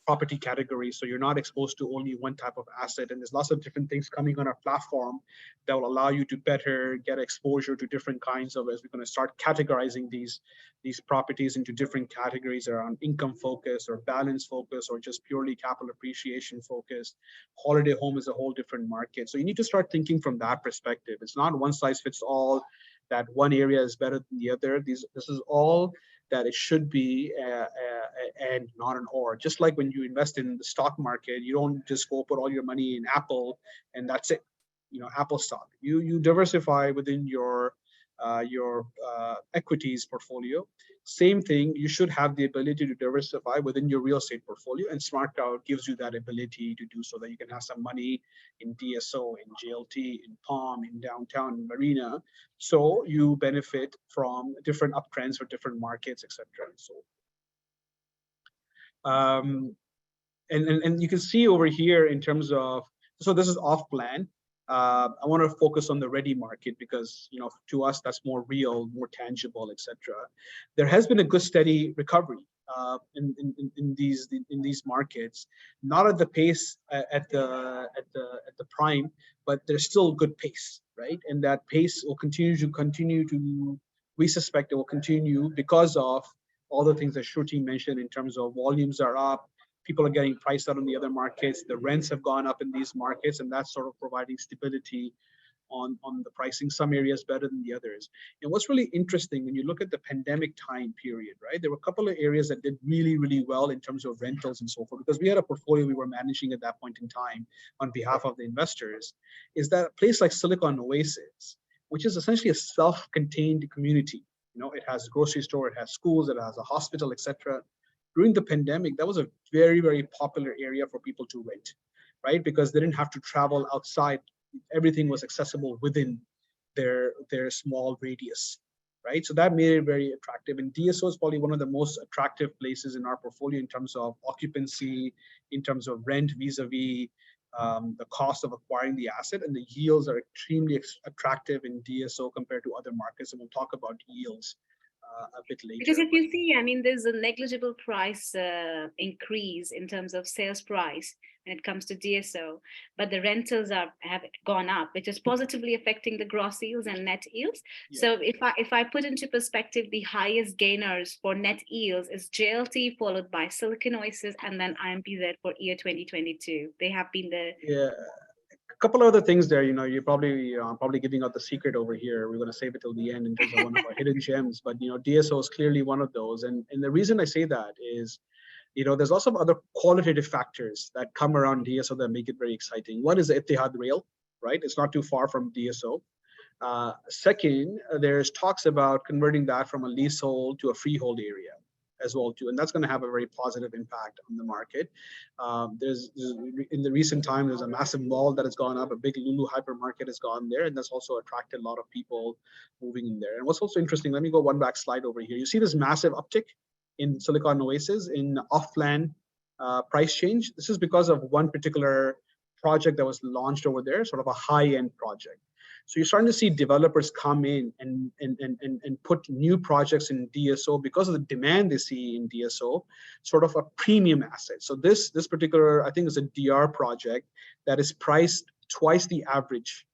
Speaker 1: property categories, so you're not exposed to only one type of asset. And there's lots of different things coming on our platform that will allow you to better get exposure to different kinds of, as we're going to start categorizing these properties into different categories around income focus or balance focus or just purely capital appreciation focused. Holiday home is a whole different market. So you need to start thinking from that perspective. It's not one size fits all, that one area is better than the other. This is all that it should be, and not an or. Just like when you invest in the stock market, you don't just go put all your money in Apple and that's it. Apple stock. You diversify within your equities portfolio. Same thing, you should have the ability to diversify within your real estate portfolio, and SmartCrowd gives you that ability to do so, that you can have some money in DSO, in JLT, in Palm, in downtown, in Marina. So you benefit from different uptrends for different markets, etc. And so and you can see over here in terms of, so this is off plan. I want to focus on the ready market because, to us, that's more real, more tangible, etc. There has been a good steady recovery in these markets, not at the pace at the prime, but there's still good pace, right? And that pace will continue to, we suspect it will continue because of all the things that Shruti mentioned in terms of volumes are up, people are getting priced out on the other markets, the rents have gone up in these markets, and that's sort of providing stability on the pricing, some areas better than the others. And what's really interesting, when you look at the pandemic time period, right, there were a couple of areas that did really, really well in terms of rentals and so forth, because we had a portfolio we were managing at that point in time on behalf of the investors, is that a place like Silicon Oasis, which is essentially a self-contained community, It has grocery store, it has schools, it has a hospital, etc. During the pandemic, that was a very, very popular area for people to rent, right? Because they didn't have to travel outside. Everything was accessible within their small radius, right? So that made it very attractive. And DSO is probably one of the most attractive places in our portfolio in terms of occupancy, in terms of rent vis-a-vis the cost of acquiring the asset, and the yields are extremely attractive in DSO compared to other markets. And we'll talk about yields a bit later.
Speaker 2: Because if you see, I mean, there's a negligible price increase in terms of sales price when it comes to DSO, but the rentals have gone up, which is positively affecting the gross yields and net yields. Yeah. So if I put into perspective, the highest gainers for net yields is JLT, followed by Silicon Oasis, and then IMPZ for year 2022. They have been the
Speaker 1: couple of other things there. You're probably giving out the secret over here. We're going to save it till the end in terms of one of our hidden gems, but DSO is clearly one of those. And the reason I say that is, there's lots of other qualitative factors that come around DSO that make it very exciting. One is the Etihad Rail, right? It's not too far from DSO. Second, there's talks about converting that from a leasehold to a freehold area as well too, and that's going to have a very positive impact on the market. There's in the recent time, there's a massive mall that has gone up, a big Lulu hypermarket has gone there, and that's also attracted a lot of people moving in there. And what's also interesting, let me go one back slide over here. You see this massive uptick in Silicon Oasis in off-plan price change. This is because of one particular project that was launched over there, sort of a high-end project. So you're starting to see developers come in and put new projects in DSO because of the demand they see in DSO, sort of a premium asset. So this particular, I think, is a DR project that is priced twice the average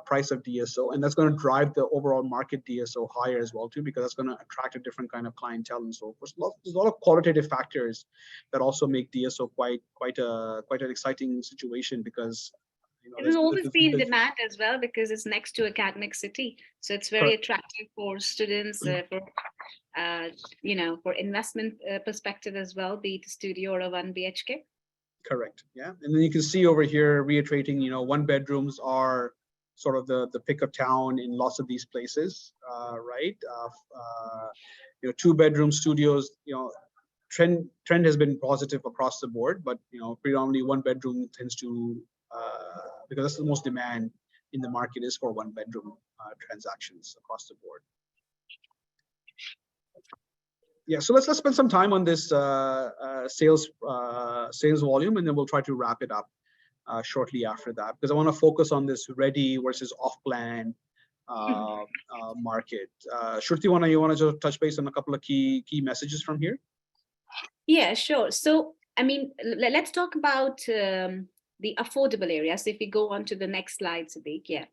Speaker 1: price of DSO, and that's going to drive the overall market DSO higher as well too, because that's going to attract a different kind of clientele and so forth. There's a lot of qualitative factors that also make DSO quite an exciting situation, because
Speaker 2: it will always be in demand as well, because it's next to academic city, so it's very attractive for students, for investment perspective as well, be it a studio or a 1 BHK.
Speaker 1: Correct. Yeah, and then you can see over here reiterating, 1 bedrooms are sort of the pick of town in lots of these places, right? 2 bedroom studios, trend has been positive across the board, but predominantly 1 bedroom tends to because that's the most demand in the market is for 1 bedroom transactions across the board. Yeah, so let's spend some time on this sales volume, and then we'll try to wrap it up shortly after that, because I want to focus on this ready versus off-plan market. Shruti, you want to just touch base on a couple of key messages from here?
Speaker 2: Yeah, sure. So, I mean, let's talk about the affordable areas. So if we go on to the next slide, Sadiq, yeah.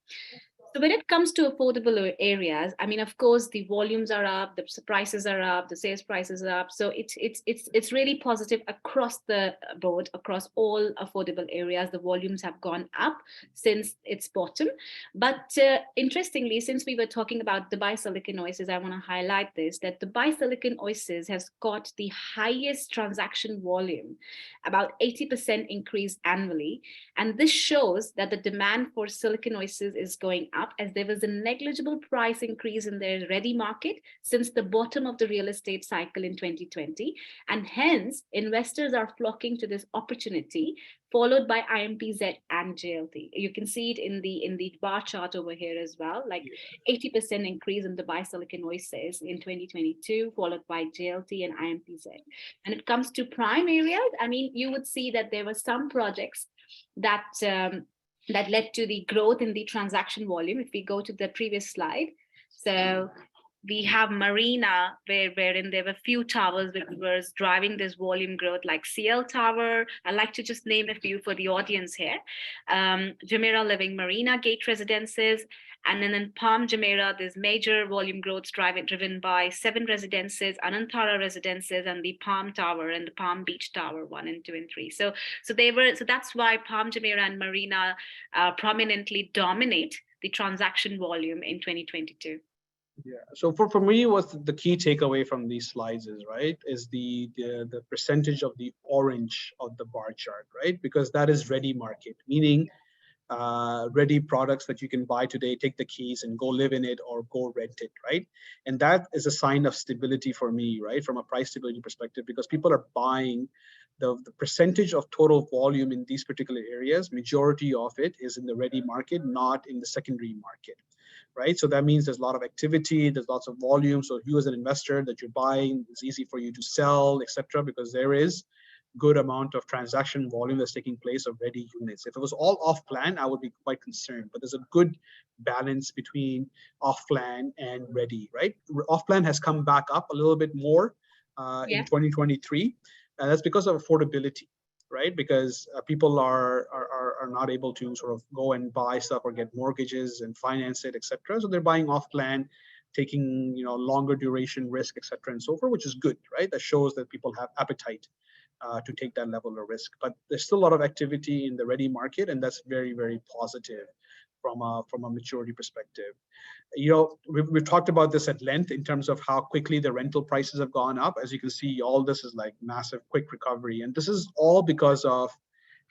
Speaker 2: So when it comes to affordable areas, I mean, of course, the volumes are up, the prices are up, the sales prices are up. So it's really positive across the board, across all affordable areas. The volumes have gone up since its bottom. But interestingly, since we were talking about Dubai Silicon Oasis, I want to highlight this, that Dubai Silicon Oasis has got the highest transaction volume, about 80% increase annually. And this shows that the demand for Silicon Oasis is going up, as there was a negligible price increase in their ready market since the bottom of the real estate cycle in 2020. And hence, investors are flocking to this opportunity, followed by IMPZ and JLT. You can see it in the bar chart over here as well, like 80% increase in Dubai Silicon Oasis in 2022, followed by JLT and IMPZ. When it comes to prime areas, I mean, you would see that there were some projects that led to the growth in the transaction volume. If we go to the previous slide, so we have Marina, wherein there were few towers which was driving this volume growth, like CL Tower. I'd like to just name a few for the audience here. Jumeirah Living Marina Gate Residences, and then in Palm Jumeirah, there's major volume growth driven by 7 residences, Anantara Residences, and the Palm Tower and the Palm Beach Tower 1 and 2 and 3. So that's why Palm Jumeirah and Marina prominently dominate the transaction volume in 2022.
Speaker 1: Yeah. So for me, what the key takeaway from these slides is the percentage of the orange of the bar chart, right? Because that is ready market, meaning ready products that you can buy today, take the keys and go live in it or go rent it, right? And that is a sign of stability for me, right? From a price stability perspective, because people are buying the percentage of total volume in these particular areas, majority of it is in the ready market, not in the secondary market, right? So that means there's a lot of activity, there's lots of volume. So you as an investor that you're buying, it's easy for you to sell, etc., because there is good amount of transaction volume that's taking place of ready units. If it was all off plan, I would be quite concerned, but there's a good balance between off plan and ready, right? Off plan has come back up a little bit more in 2023, and that's because of affordability, right? Because people are not able to sort of go and buy stuff or get mortgages and finance it, etc. So they're buying off plan, taking longer duration risk, etc., and so forth, which is good, right? That shows that people have appetite to take that level of risk. But there's still a lot of activity in the ready market, and that's very, very positive from a maturity perspective. We've talked about this at length in terms of how quickly the rental prices have gone up. As you can see, all this is like massive, quick recovery, and this is all because of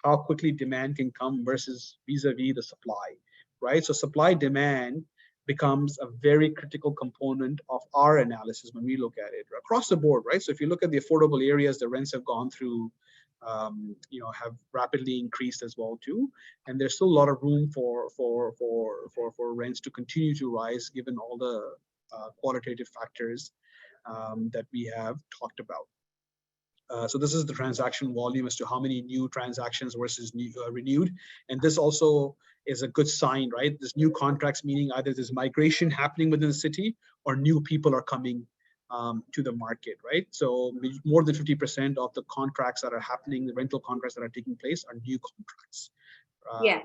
Speaker 1: how quickly demand can come versus vis-a-vis the supply, right? So supply demand becomes a very critical component of our analysis when we look at it across the board, right? So if you look at the affordable areas, the rents have gone through, have rapidly increased as well too, and there's still a lot of room for rents to continue to rise given all the qualitative factors that we have talked about. So this is the transaction volume as to how many new transactions versus renewed. And this also is a good sign, right? This new contracts, meaning either there's migration happening within the city or new people are coming to the market, right? So more than 50% of the contracts that are happening, the rental contracts that are taking place are new contracts. Right.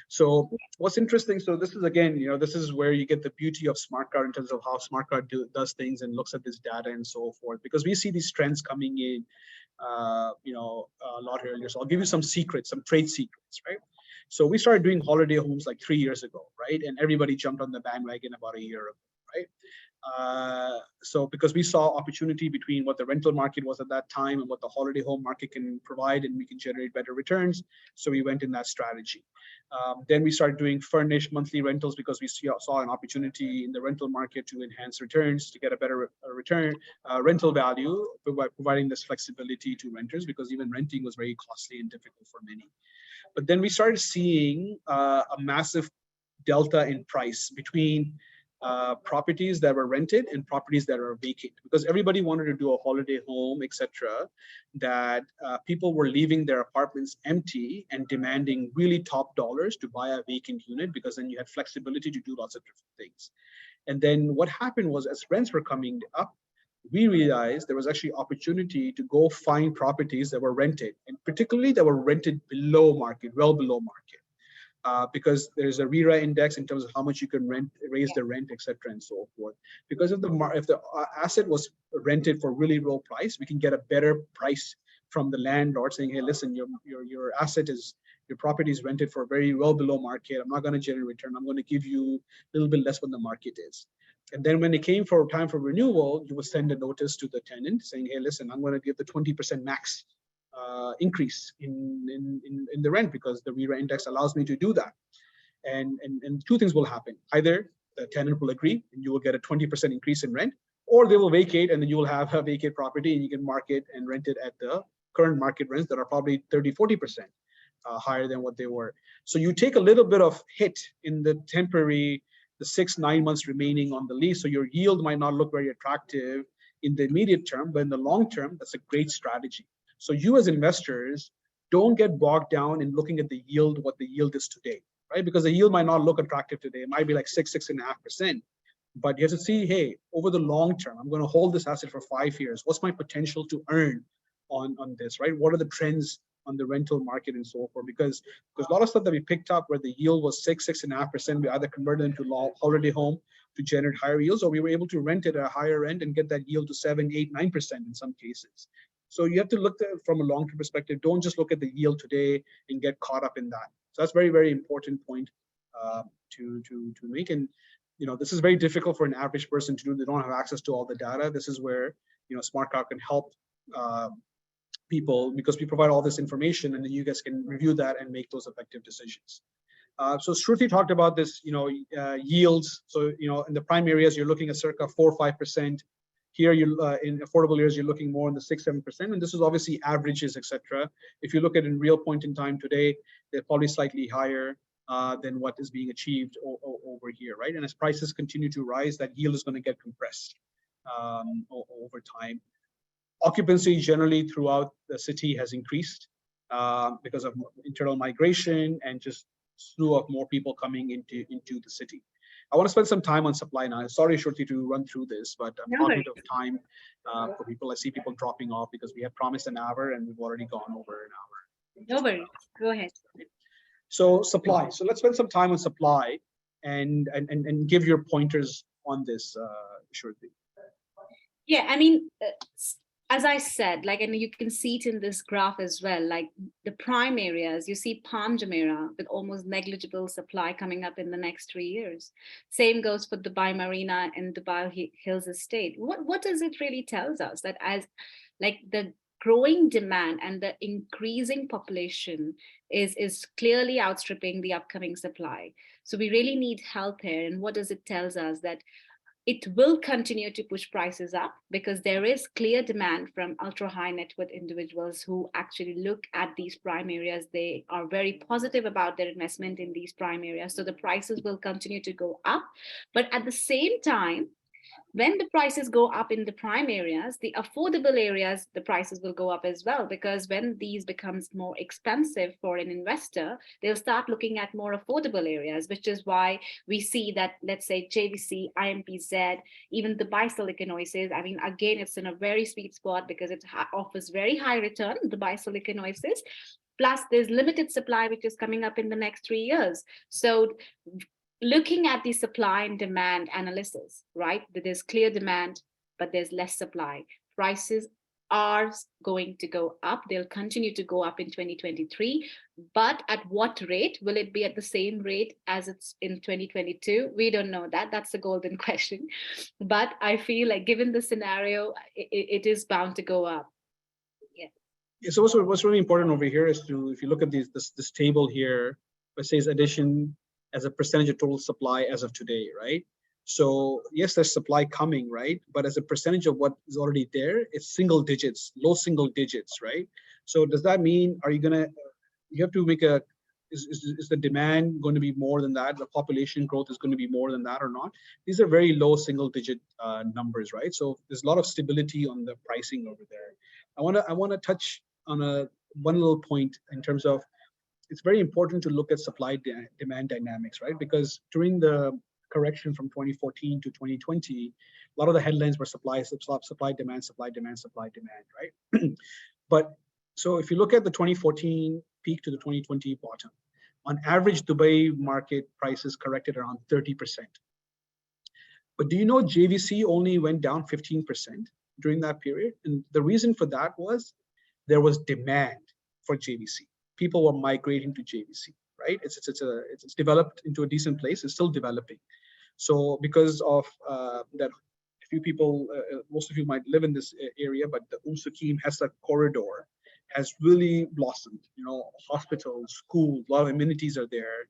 Speaker 1: So what's interesting, so this is again, this is where you get the beauty of SmartCrowd in terms of how SmartCrowd does things and looks at this data and so forth, because we see these trends coming in, a lot earlier. So I'll give you some secrets, some trade secrets, right? So we started doing holiday homes like 3 years ago, right? And everybody jumped on the bandwagon about a year ago, right? So because we saw opportunity between what the rental market was at that time and what the holiday home market can provide, and we can generate better returns. So we went in that strategy. Then we started doing furnished monthly rentals because we saw an opportunity in the rental market to enhance returns, to get a better return, rental value, by providing this flexibility to renters, because even renting was very costly and difficult for many. But then we started seeing a massive delta in price between properties that were rented and properties that are vacant, because everybody wanted to do a holiday home, etc., that people were leaving their apartments empty and demanding really top dollars to buy a vacant unit, because then you had flexibility to do lots of different things. And then what happened was, as rents were coming up, we realized there was actually opportunity to go find properties that were rented, and particularly that were rented below market, well below market. Because there's a RERA index in terms of how much you can raise the rent, etc., and so forth. Because if the asset was rented for really low price, we can get a better price from the landlord saying, hey, listen, your asset is, your property is rented for very well below market. I'm not going to generate return. I'm going to give you a little bit less than the market is. And then when it came for time for renewal, you would send a notice to the tenant saying, hey, listen, I'm going to give the 20% max increase in the rent, because the RERA index allows me to do that. And two things will happen. Either the tenant will agree and you will get a 20% increase in rent, or they will vacate and then you will have a vacant property and you can market and rent it at the current market rents that are probably 30-40% higher than what they were. So you take a little bit of hit in the temporary, the 6-9 months remaining on the lease. So your yield might not look very attractive in the immediate term, but in the long term, that's a great strategy. So you as investors, don't get bogged down in looking at the yield, what the yield is today, right? Because the yield might not look attractive today. It might be like 6.5%. But you have to see, hey, over the long term, I'm going to hold this asset for 5 years. What's my potential to earn on this, right? What are the trends on the rental market and so forth? Because a lot of stuff that we picked up where the yield was 6.5%, we either converted into holiday home to generate higher yields, or we were able to rent it at a higher end and get that yield to 7, 8, 9% in some cases. So you have to look at it from a long-term perspective. Don't just look at the yield today and get caught up in that. So that's very, very important point to make. And this is very difficult for an average person to do. They don't have access to all the data. This is where SmartCrowd can help people, because we provide all this information, and then you guys can review that and make those effective decisions. So Shruti talked about this, yields. So, in the prime areas, you're looking at circa 4 or 5%. Here, in affordable areas, you're looking more in the 6, 7%. And this is obviously averages, etc. If you look at in real point in time today, they're probably slightly higher than what is being achieved over here, right? And as prices continue to rise, that yield is going to get compressed over time. Occupancy generally throughout the city has increased because of internal migration and just slew of more people coming into the city. I want to spend some time on supply now. Sorry, Shruti, to run through this, but I'm cognizant of time for people. I see people dropping off because we had promised an hour and we've already gone over an hour.
Speaker 2: No worries. Go ahead.
Speaker 1: So supply. So let's spend some time on supply and give your pointers on this, Shruti.
Speaker 2: Yeah, I mean, as I said, and you can see it in this graph as well, like the prime areas, you see Palm Jumeirah with almost negligible supply coming up in the next 3 years. Same goes for Dubai Marina and Dubai Hills Estate. What does it really tells us? That as the growing demand and the increasing population is clearly outstripping the upcoming supply. So we really need help here. And what does it tells us? That it will continue to push prices up because there is clear demand from ultra high net worth individuals who actually look at these prime areas. They are very positive about their investment in these prime areas. So the prices will continue to go up. But at the same time, when the prices go up in the prime areas, the affordable areas, the prices will go up as well, because when these becomes more expensive for an investor, they'll start looking at more affordable areas, which is why we see that, let's say, JVC, IMPZ, even the Silicon Oasis, I mean, again, it's in a very sweet spot because it offers very high return, the Silicon Oasis. Plus, there's limited supply, which is coming up in the next 3 years. So looking at the supply and demand analysis, right? There's clear demand, but there's less supply. Prices are going to go up. They'll continue to go up in 2023. But at what rate? Will it be at the same rate as it's in 2022? We don't know that. That's the golden question. But I feel like given the scenario, it is bound to go up.
Speaker 1: Yeah. So what's really important over here is if you look at this table here, it says addition as a percentage of total supply as of today, right? So yes, there's supply coming, right? But as a percentage of what is already there, it's single digits, low single digits, right? So does that mean, you have to make is the demand going to be more than that? The population growth is going to be more than that or not? These are very low single digit numbers, right? So there's a lot of stability on the pricing over there. I want to touch on one little point in terms of, it's very important to look at supply demand dynamics, right? Because during the correction from 2014 to 2020, a lot of the headlines were supply demand, right? But so if you look at the 2014 peak to the 2020 bottom, on average, Dubai market prices corrected around 30%. But do you know JVC only went down 15% during that period? And the reason for that was there was demand for JVC. People were migrating to JVC, right? It's developed into a decent place. It's still developing. So because of that, few people, most of you might live in this area, but the Sukim Hessa corridor has really blossomed. Hospitals, schools, a lot of amenities are there.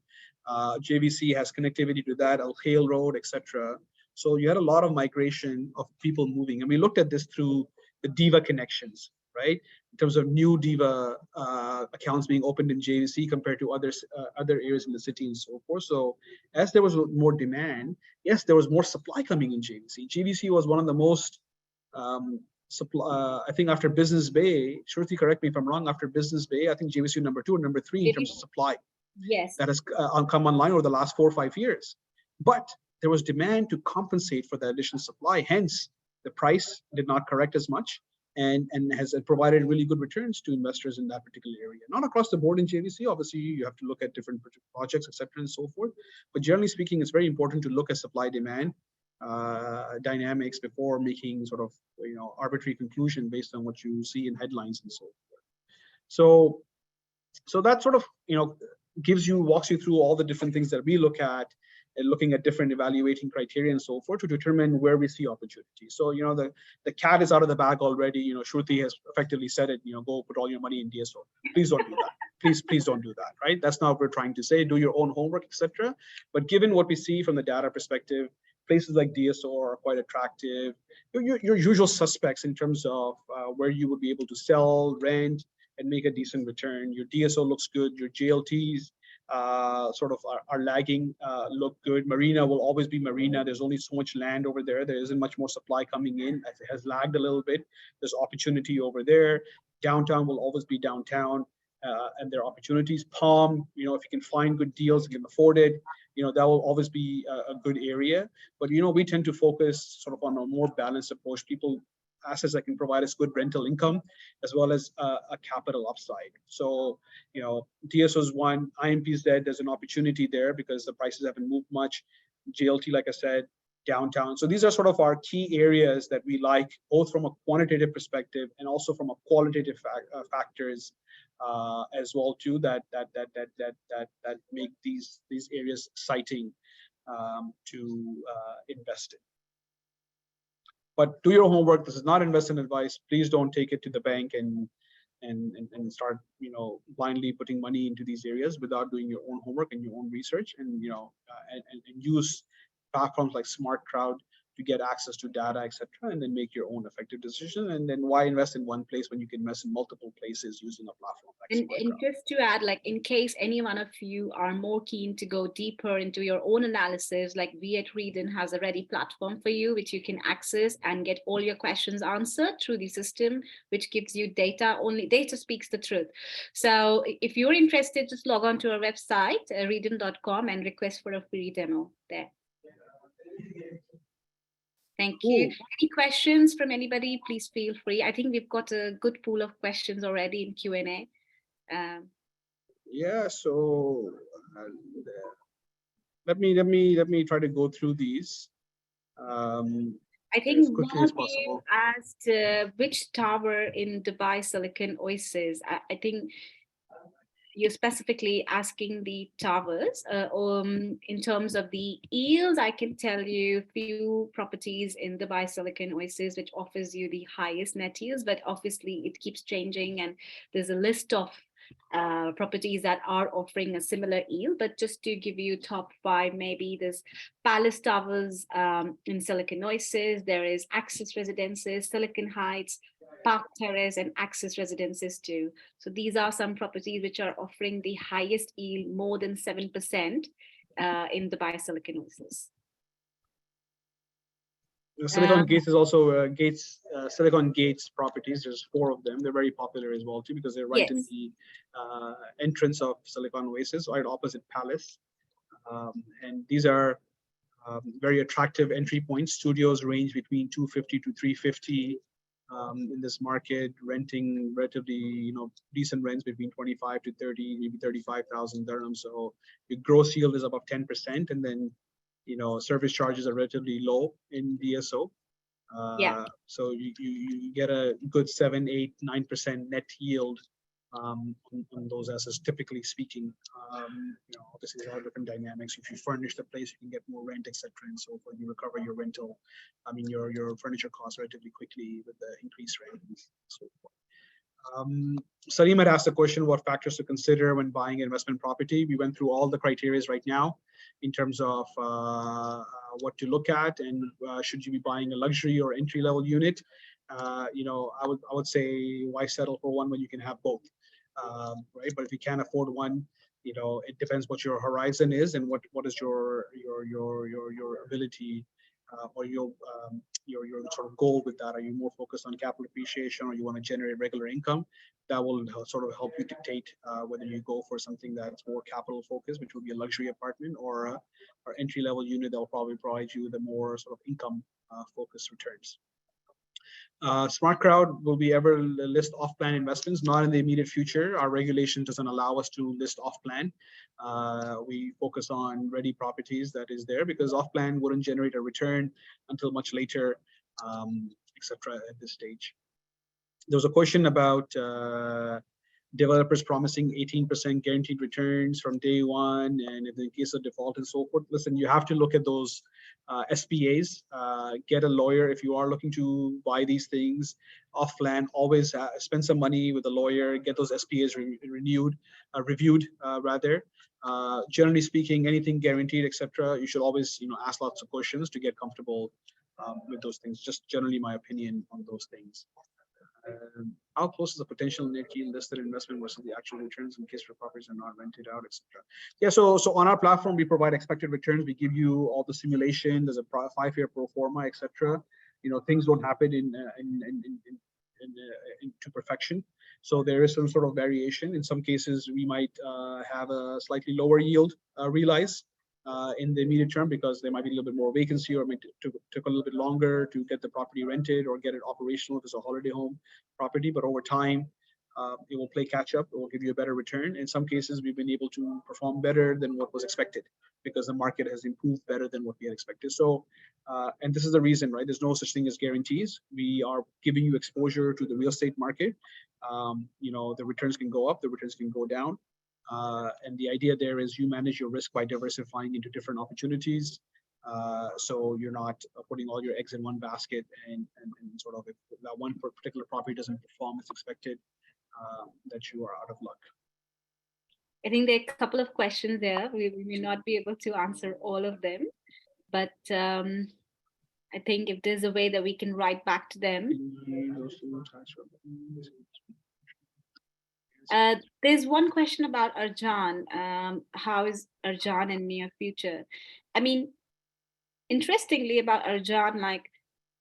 Speaker 1: JVC has connectivity to that, Al Khail Road, etc. So you had a lot of migration of people moving, and we looked at this through the Diva connections, right? In terms of new Diva accounts being opened in JVC compared to other areas in the city and so forth. So as there was more demand, yes, there was more supply coming in JVC. JVC was one of the most supply, I think after Business Bay, Shruti, correct me if I'm wrong, after Business Bay, I think JVC number 2 or number 3 in terms of supply.
Speaker 2: Yes.
Speaker 1: That has come online over the last 4 or 5 years. But there was demand to compensate for the additional supply. Hence, the price did not correct as much, and has provided really good returns to investors in that particular area. Not across the board in JVC, obviously you have to look at different projects, etc., and so forth. But generally speaking, it's very important to look at supply-demand dynamics before making sort of arbitrary conclusion based on what you see in headlines and so forth. So that sort of walks you through all the different things that we look at, and looking at different evaluating criteria and so forth to determine where we see opportunity. So the cat is out of the bag already. Shruti has effectively said it. Go put all your money in DSO. Please don't do that. please don't do that, right? That's not what we're trying to say. Do your own homework, etc. But given what we see from the data perspective, places like DSO are quite attractive. Your usual suspects in terms of where you would be able to sell, rent, and make a decent return. Your DSO looks good. Your JLTs sort of are lagging, look good. Marina will always be Marina. There's only so much land over there. There isn't much more supply coming in. It has lagged a little bit. There's opportunity over there. Downtown will always be downtown, and there are opportunities. Palm, if you can find good deals, you can afford it, that will always be a good area. But we tend to focus sort of on a more balanced approach. Assets that can provide us good rental income as well as a capital upside. So, DSO is one, IMP is dead. There's an opportunity there because the prices haven't moved much. JLT, like I said, downtown. So these are sort of our key areas that we like, both from a quantitative perspective and also from a qualitative factors as well too, that make these areas exciting to invest in. But do your homework. This is not investment advice. Please don't take it to the bank and start blindly putting money into these areas without doing your own homework and your own research, and use platforms like SmartCrowd to get access to data, etc., and then make your own effective decision. And then why invest in one place when you can invest in multiple places using a platform like SmartCrowd?
Speaker 2: And just to add, like, in case any one of you are more keen to go deeper into your own analysis, like, we at Readin has a ready platform for you, which you can access and get all your questions answered through the system, which gives you data. Only data speaks the truth. So if you're interested, just log on to our website, readin.com, and request for a free demo there. Thank you. Any questions from anybody? Please feel free. I think we've got a good pool of questions already in Q&A.
Speaker 1: Yeah. So let me try to go through these.
Speaker 2: I think one of you asked which tower in Dubai Silicon Oasis. I think you're specifically asking the towers. In terms of the yields, I can tell you a few properties in Dubai Silicon Oasis which offers you the highest net yields, but obviously it keeps changing, and there's a list of properties that are offering a similar yield. But just to give you top 5, maybe there's Palace Towers in Silicon Oasis, there is Access Residences, Silicon Heights, Park Terrace, and Access Residences too. So these are some properties which are offering the highest yield, more than 7% in Dubai Silicon Oasis.
Speaker 1: Silicon Gates is also Silicon Gates properties. There's 4 of them. They're very popular as well too, because they're right in the entrance of Silicon Oasis, right opposite Palace. And these are very attractive entry points. Studios range between 250 to 350 in this market, renting relatively decent rents between 25 to 30, maybe 35,000 dirhams. So your gross yield is above 10%, and then service charges are relatively low in DSO. So you get a good 7, 8, 9% net yield on those assets, typically speaking. Obviously there are different dynamics. If you furnish the place, you can get more rent, etc., and so forth. You recover your rental, your furniture costs relatively quickly with the increased rent and so forth. Salim had asked a question, what factors to consider when buying an investment property. We went through all the criteria right now in terms of what to look at, and should you be buying a luxury or entry-level unit. I would say, why settle for one when you can have both, right? But if you can't afford one, it depends what your horizon is and what is your ability or your sort of goal with that. Are you more focused on capital appreciation, or you want to generate regular income? That will sort of help you dictate whether you go for something that's more capital focused, which would be a luxury apartment, or entry-level unit that will probably provide you the more sort of income focused returns. SmartCrowd will be ever list off-plan investments, not in the immediate future. Our regulation doesn't allow us to list off-plan. We focus on ready properties that is there, because off-plan wouldn't generate a return until much later, etc. at this stage. There was a question about developers promising 18% guaranteed returns from day one, and in the case of default and so forth. Listen, you have to look at those SPAs, get a lawyer if you are looking to buy these things off plan. Always spend some money with a lawyer, get those SPAs reviewed. Generally speaking, anything guaranteed, etc., you should always ask lots of questions to get comfortable with those things. Just generally my opinion on those things. How close is the potential net yield listed investment versus the actual returns in case your properties are not rented out, etc.? Yeah, so on our platform, we provide expected returns. We give you all the simulation. There's a 5-year pro forma, etc. Things don't happen to perfection. So there is some sort of variation. In some cases, we might have a slightly lower yield realized in the immediate term because there might be a little bit more vacancy, or took a little bit longer to get the property rented or get it operational if it's a holiday home property. But over time, it will play catch up. It will give you a better return. In some cases, we've been able to perform better than what was expected because the market has improved better than what we had expected. So, and this is the reason, right? There's no such thing as guarantees. We are giving you exposure to the real estate market. The returns can go up, the returns can go down. And the idea there is you manage your risk by diversifying into different opportunities. So you're not putting all your eggs in one basket and sort of if that one particular property doesn't perform as expected, that you are out of luck.
Speaker 2: I think there are a couple of questions there. We may not be able to answer all of them, but I think if there's a way that we can write back to them. There's one question about Arjan. How is Arjan in near future? I mean, interestingly about Arjan, like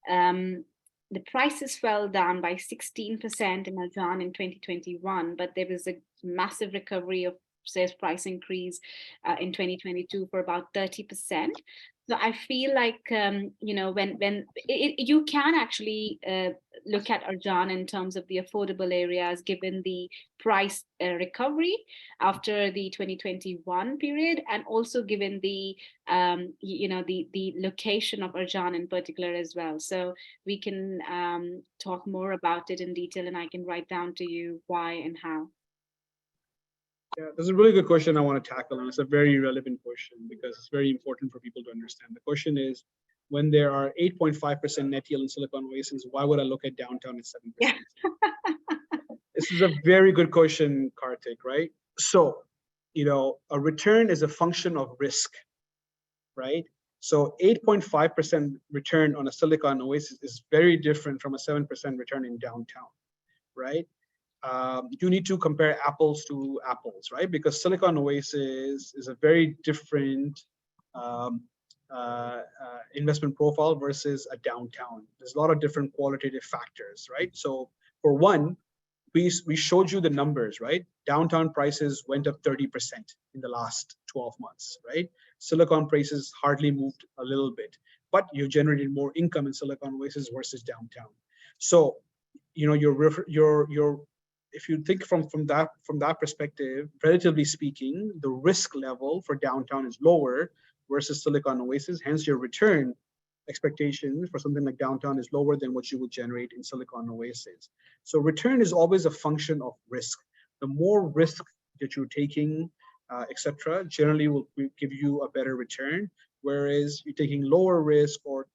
Speaker 2: the prices fell down by 16% in Arjan in 2021, but there was a massive recovery of sales price increase in 2022 for about 30%. So I feel like, when you can actually look at Arjan in terms of the affordable areas, given the price recovery after the 2021 period, and also given the, the location of Arjan in particular as well. So we can talk more about it in detail, and I can write down to you why and how.
Speaker 1: Yeah, that's a really good question I want to tackle, and it's a very relevant question because it's very important for people to understand. The question is, when there are 8.5% net yield in Silicon Oasis, why would I look at downtown at 7%? Yeah. This is a very good question, Karthik, right? So, a return is a function of risk, right? So 8.5% return on a Silicon Oasis is very different from a 7% return in downtown, right? You need to compare apples to apples, right? Because Silicon Oasis is a very different investment profile versus a downtown. There's a lot of different qualitative factors, right? So for one, we showed you the numbers, right? Downtown prices went up 30% in the last 12 months, right? Silicon prices hardly moved a little bit, but you generated more income in Silicon Oasis versus downtown. So, if you think from that perspective, relatively speaking, the risk level for downtown is lower versus Silicon Oasis. Hence, your return expectation for something like downtown is lower than what you would generate in Silicon Oasis. So return is always a function of risk. The more risk that you're taking, etc., generally will give you a better return. Whereas you're taking lower risk or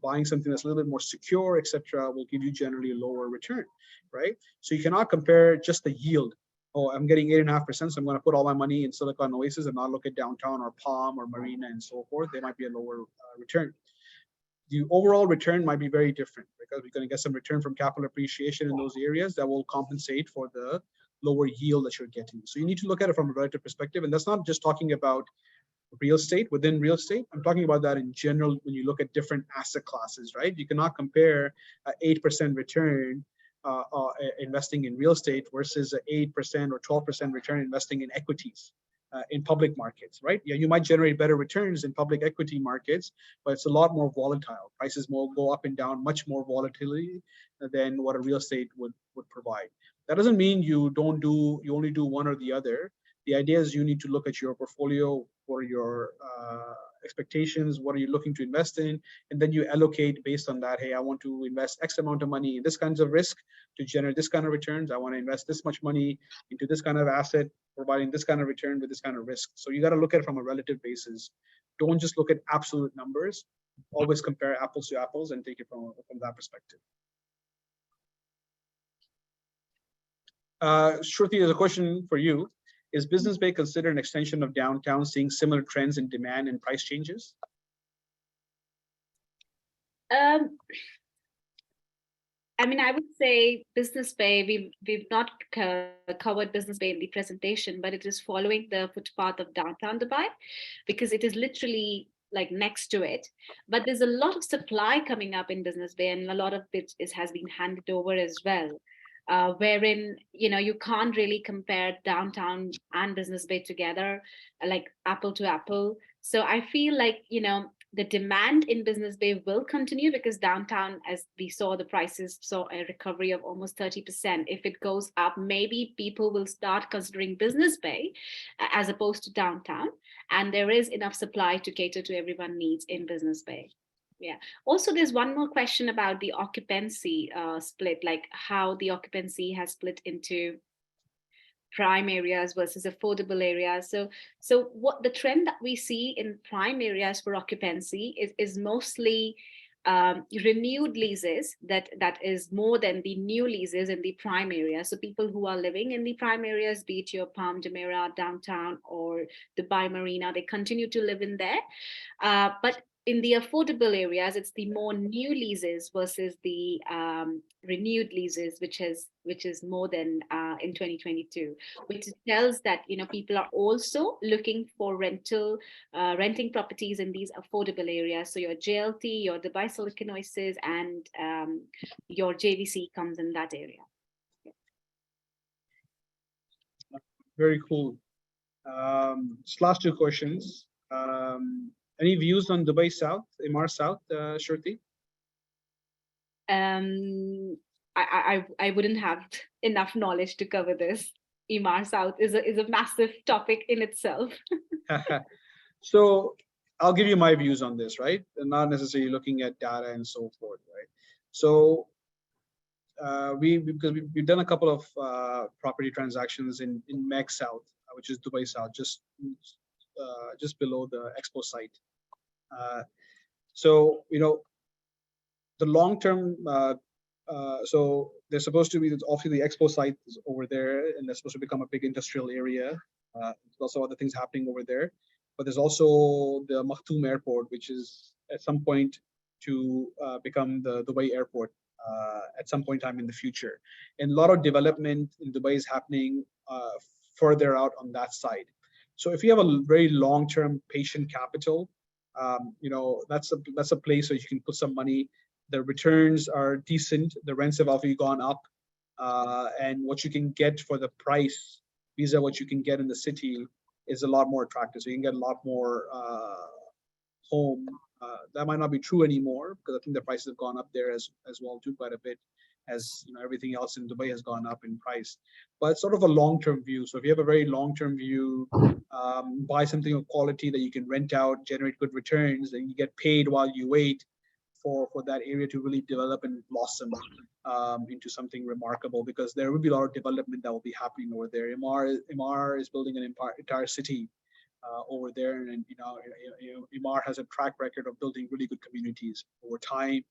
Speaker 1: buying something that's a little bit more secure, etc., will give you generally a lower return, right? So you cannot compare just the yield. Oh, I'm getting 8.5%, so I'm going to put all my money in Silicon Oasis and not look at downtown or Palm or Marina and so forth. They might be a lower return. The overall return might be very different because we're going to get some return from capital appreciation in those areas that will compensate for the lower yield that you're getting. So you need to look at it from a relative perspective, and that's not just talking about real estate. Within real estate, I'm talking about that in general when you look at different asset classes, right? You cannot compare an 8% return investing in real estate versus an 8% or 12% return investing in equities in public markets, right? Yeah, you might generate better returns in public equity markets, but it's a lot more volatile. Prices will go up and down, much more volatility than what a real estate would provide. That doesn't mean you only do one or the other. The idea is you need to look at your portfolio for your expectations, what are you looking to invest in, and then you allocate based on that. Hey, I want to invest X amount of money in this kinds of risk to generate this kind of returns. I want to invest this much money into this kind of asset, providing this kind of return with this kind of risk. So you got to look at it from a relative basis. Don't just look at absolute numbers. Always compare apples to apples and take it from that perspective. Shruti, there's a question for you. Is Business Bay considered an extension of downtown, seeing similar trends in demand and price changes?
Speaker 2: I mean, I would say Business Bay, we've not covered Business Bay in the presentation, but it is following the footpath of downtown Dubai, because it is literally like next to it. But there's a lot of supply coming up in Business Bay, and a lot of it has been handed over as well. Wherein, you can't really compare downtown and Business Bay together, like apple to apple. So I feel like, the demand in Business Bay will continue, because downtown, as we saw, the prices saw a recovery of almost 30%. If it goes up, maybe people will start considering Business Bay as opposed to downtown. And there is enough supply to cater to everyone's needs in Business Bay. Yeah. Also, there's one more question about the occupancy split, like how the occupancy has split into prime areas versus affordable areas. So what the trend that we see in prime areas for occupancy is mostly renewed leases that is more than the new leases in the prime area. So people who are living in the prime areas, be it your Palm Jumeirah, downtown, or Dubai Marina, they continue to live in there. But in the affordable areas, it's the more new leases versus the renewed leases, which is more than in 2022, which tells that people are also looking for renting properties in these affordable areas. So your JLT, your Dubai Silicon Oasis, and your JVC comes in that area.
Speaker 1: Very cool. Just last two questions. Any views on Dubai South, Emaar South, Shruti?
Speaker 2: I wouldn't have enough knowledge to cover this. Emaar South is a massive topic in itself.
Speaker 1: So I'll give you my views on this, right? And not necessarily looking at data and so forth, right? So because we've done a couple of property transactions in MEG South, which is Dubai South, just below the expo site. So the long term. So there's supposed to be, obviously the expo site is over there, and they're supposed to become a big industrial area. There's also other things happening over there, but there's also the Maktoum Airport, which is at some point to become the Dubai Airport at some point in time in the future. And a lot of development in Dubai is happening further out on that side. So if you have a very long-term patient capital, that's a place where you can put some money. The returns are decent. The rents have obviously gone up, and what you can get for the price vis-a-vis what you can get in the city is a lot more attractive. So you can get a lot more home. That might not be true anymore, because I think the prices have gone up there as well too, quite a bit, as everything else in Dubai has gone up in price. But it's sort of a long-term view. So if you have a very long-term view, buy something of quality that you can rent out, generate good returns, and you get paid while you wait for that area to really develop and blossom into something remarkable, because there will be a lot of development that will be happening over there. Emaar is building an entire city over there, and Emaar has a track record of building really good communities over time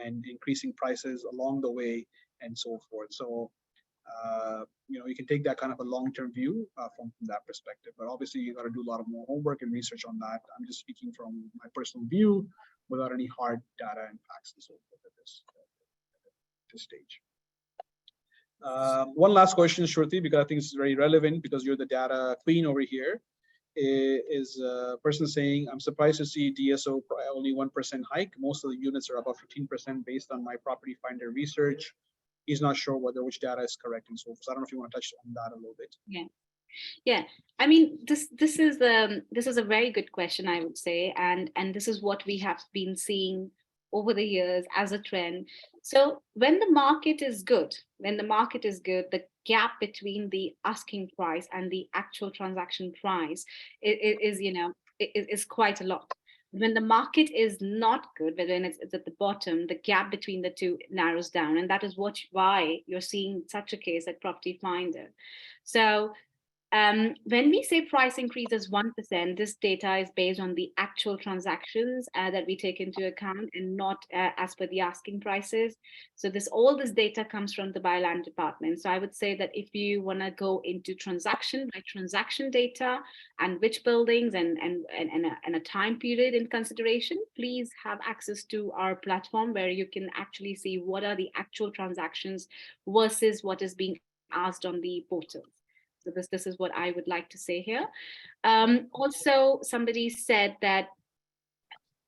Speaker 1: and increasing prices along the way and so forth. So you can take that kind of a long-term view from that perspective, but obviously you got to do a lot of more homework and research on that. I'm just speaking from my personal view without any hard data and facts and so forth at this stage. One last question, Shruti, because I think it's very relevant, because you're the data queen over here. Is a person saying, I'm surprised to see DSO only 1% hike. Most of the units are about 15% based on my property finder research. He's not sure which data is correct and so forth. So I don't know if you want to touch on that a little bit.
Speaker 2: Yeah. I mean, this is a very good question, I would say, and this is what we have been seeing over the years as a trend. So when the market is good, the gap between the asking price and the actual transaction price is quite a lot. when the market is not good, when it's at the bottom, the gap between the two narrows down. And that is why you're seeing such a case at Property Finder. So when we say price increase is 1%, this data is based on the actual transactions that we take into account and not as per the asking prices. So all this data comes from the Bioland department. So I would say that if you want to go into transaction by transaction data and which buildings and a time period in consideration, please have access to our platform where you can actually see what are the actual transactions versus what is being asked on the portals. So this is what I would like to say here. Also, somebody said that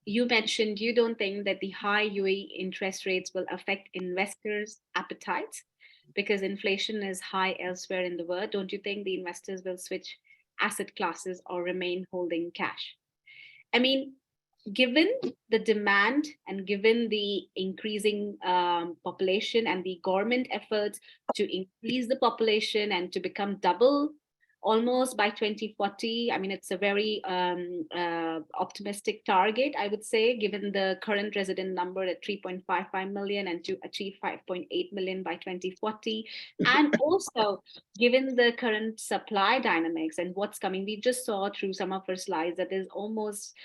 Speaker 2: you mentioned you don't think that the high UAE interest rates will affect investors' appetite because inflation is high elsewhere in the world. Don't you think the investors will switch asset classes or remain holding cash? I mean, given the demand and given the increasing population and the government efforts to increase the population and to become double almost by 2040, I mean, it's a very optimistic target, I would say, given the current resident number at 3.55 million and to achieve 5.8 million by 2040. And also, given the current supply dynamics and what's coming, we just saw through some of our slides that there's almost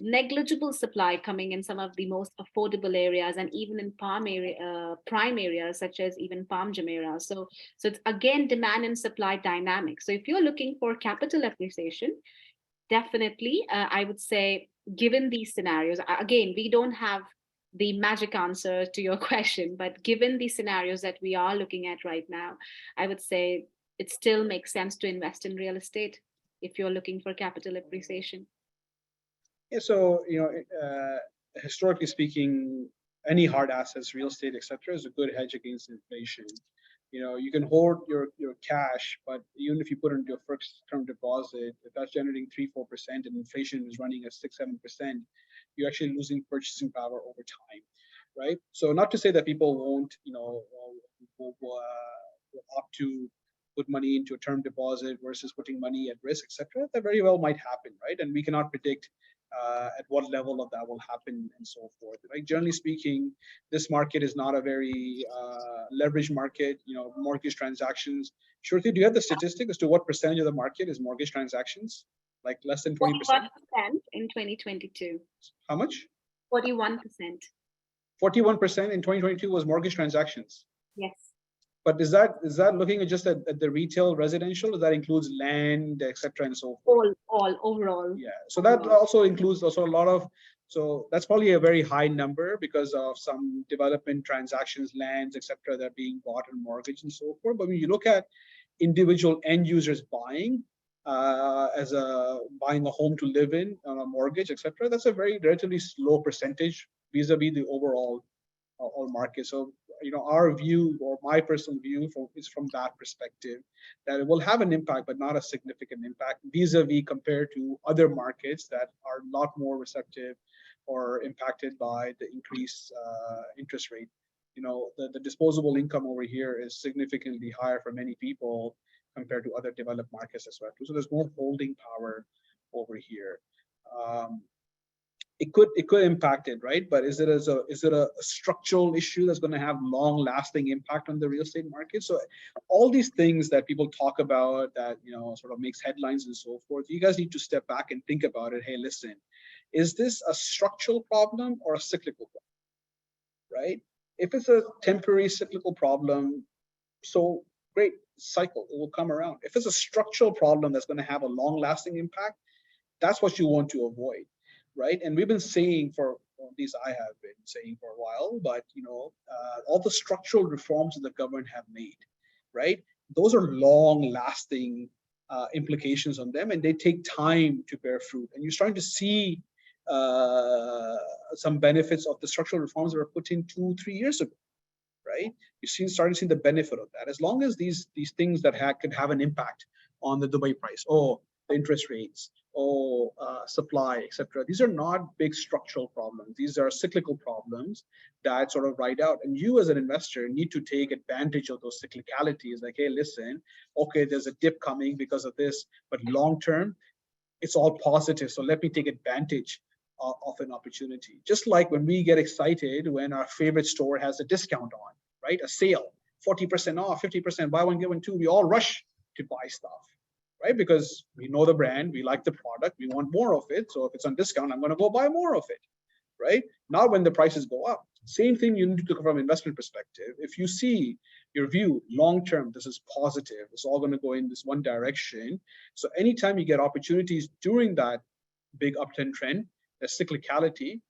Speaker 2: negligible supply coming in some of the most affordable areas and even in prime areas such as even Palm Jumeirah. So it's again demand and supply dynamics. So if you're looking for capital appreciation, definitely I would say, given these scenarios, again, we don't have the magic answer to your question, but given the scenarios that we are looking at right now, I would say it still makes sense to invest in real estate if you're looking for capital appreciation.
Speaker 1: Yeah, so historically speaking, any hard assets, real estate, etc., is a good hedge against inflation. You can hoard your cash, but even if you put it into your first term deposit, if that's generating 3-4% and inflation is running at 6-7%, you're actually losing purchasing power over time, right? So not to say that people won't, will opt to put money into a term deposit versus putting money at risk, etc. That very well might happen, right? And we cannot predict at what level of that will happen and so forth, right? Generally speaking, this market is not a very leveraged market. Mortgage transactions. Shruti, do you have the statistic as to what percentage of the market is mortgage transactions? Like less than 20%?
Speaker 2: 41% in 2022.
Speaker 1: How much?
Speaker 2: 41%.
Speaker 1: 41% in 2022 was mortgage transactions.
Speaker 2: Yes.
Speaker 1: But is that looking just at the retail residential? That includes land, etc., and so forth.
Speaker 2: All overall.
Speaker 1: Yeah. So that also includes a lot of. So that's probably a very high number because of some development transactions, lands, etc., that are being bought and mortgaged and so forth. But when you look at individual end users buying buying a home to live in on a mortgage, etc., that's a very relatively slow percentage vis-a-vis the overall market. So our view, or my personal view, is from that perspective, that it will have an impact, but not a significant impact vis-a-vis compared to other markets that are a lot more receptive or impacted by the increased interest rate. The disposable income over here is significantly higher for many people compared to other developed markets as well. So there's more holding power over here. It could impact it, right? But is it a structural issue that's going to have long-lasting impact on the real estate market? So all these things that people talk about that sort of makes headlines and so forth, you guys need to step back and think about it. Hey, listen, is this a structural problem or a cyclical problem, right? If it's a temporary cyclical problem, so great, cycle, it will come around. If it's a structural problem that's going to have a long-lasting impact, that's what you want to avoid. Right, and we've been saying at least I have been saying for a while, but all the structural reforms that the government have made, right? Those are long-lasting implications on them, and they take time to bear fruit. And you're starting to see some benefits of the structural reforms that were put in 2-3 years ago, right? You're starting to see the benefit of that. As long as these things that could have an impact on the Dubai price, the interest rates, supply, etc. These are not big structural problems. These are cyclical problems that sort of ride out. And you as an investor need to take advantage of those cyclicalities. Like, hey, listen, okay, there's a dip coming because of this, but long term, it's all positive. So let me take advantage of an opportunity. Just like when we get excited when our favorite store has a discount on, right? A sale, 40% off, 50%, buy one, get one, two. We all rush to buy stuff, right? Because we know the brand, we like the product, we want more of it. So if it's on discount, I'm going to go buy more of it, right? Not when the prices go up. Same thing you need to look from an investment perspective. If you see your view long term, this is positive, it's all going to go in this one direction. So anytime you get opportunities during that big uptrend trend, the cyclicality,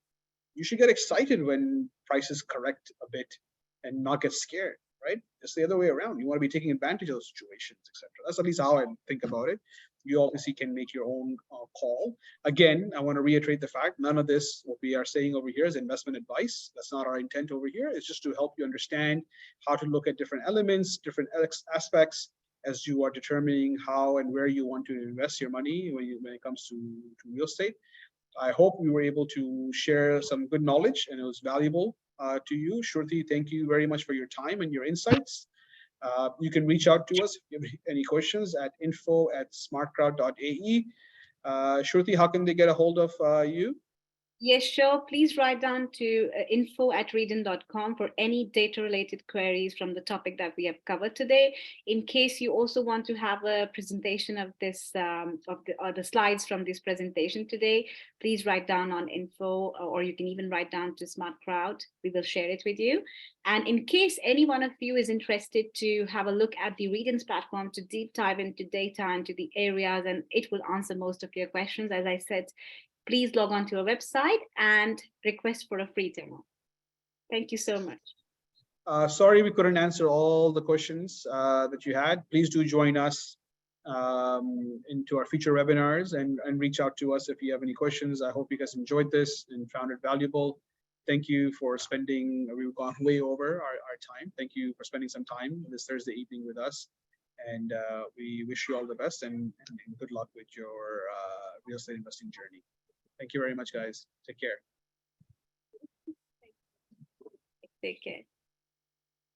Speaker 1: you should get excited when prices correct a bit and not get scared, right? It's the other way around. You want to be taking advantage of those situations, etc. That's at least how I think about it. You obviously can make your own call. Again, I want to reiterate the fact, none of this, what we are saying over here, is investment advice. That's not our intent over here. It's just to help you understand how to look at different elements, different aspects as you are determining how and where you want to invest your money when it comes to real estate. I hope we were able to share some good knowledge and it was valuable to you. Shruti, thank you very much for your time and your insights. You can reach out to us if you have any questions at info@smartcrowd.ae. Shruti, how can they get a hold of you?
Speaker 2: Yes, sure. Please write down to info@readin.com for any data-related queries from the topic that we have covered today. In case you also want to have a presentation of this, or the slides from this presentation today, please write down on info, or you can even write down to SmartCrowd. We will share it with you. And in case any one of you is interested to have a look at the Readin's platform to deep dive into data and to the areas, and it will answer most of your questions, as I said, please log on to our website and request for a free demo. Thank you so much.
Speaker 1: Sorry we couldn't answer all the questions that you had. Please do join us into our future webinars and reach out to us if you have any questions. I hope you guys enjoyed this and found it valuable. Thank you for spending, we've gone way over our time. Thank you for spending some time this Thursday evening with us. And we wish you all the best and good luck with your real estate investing journey. Thank you very much, guys. Take care.
Speaker 2: Take care.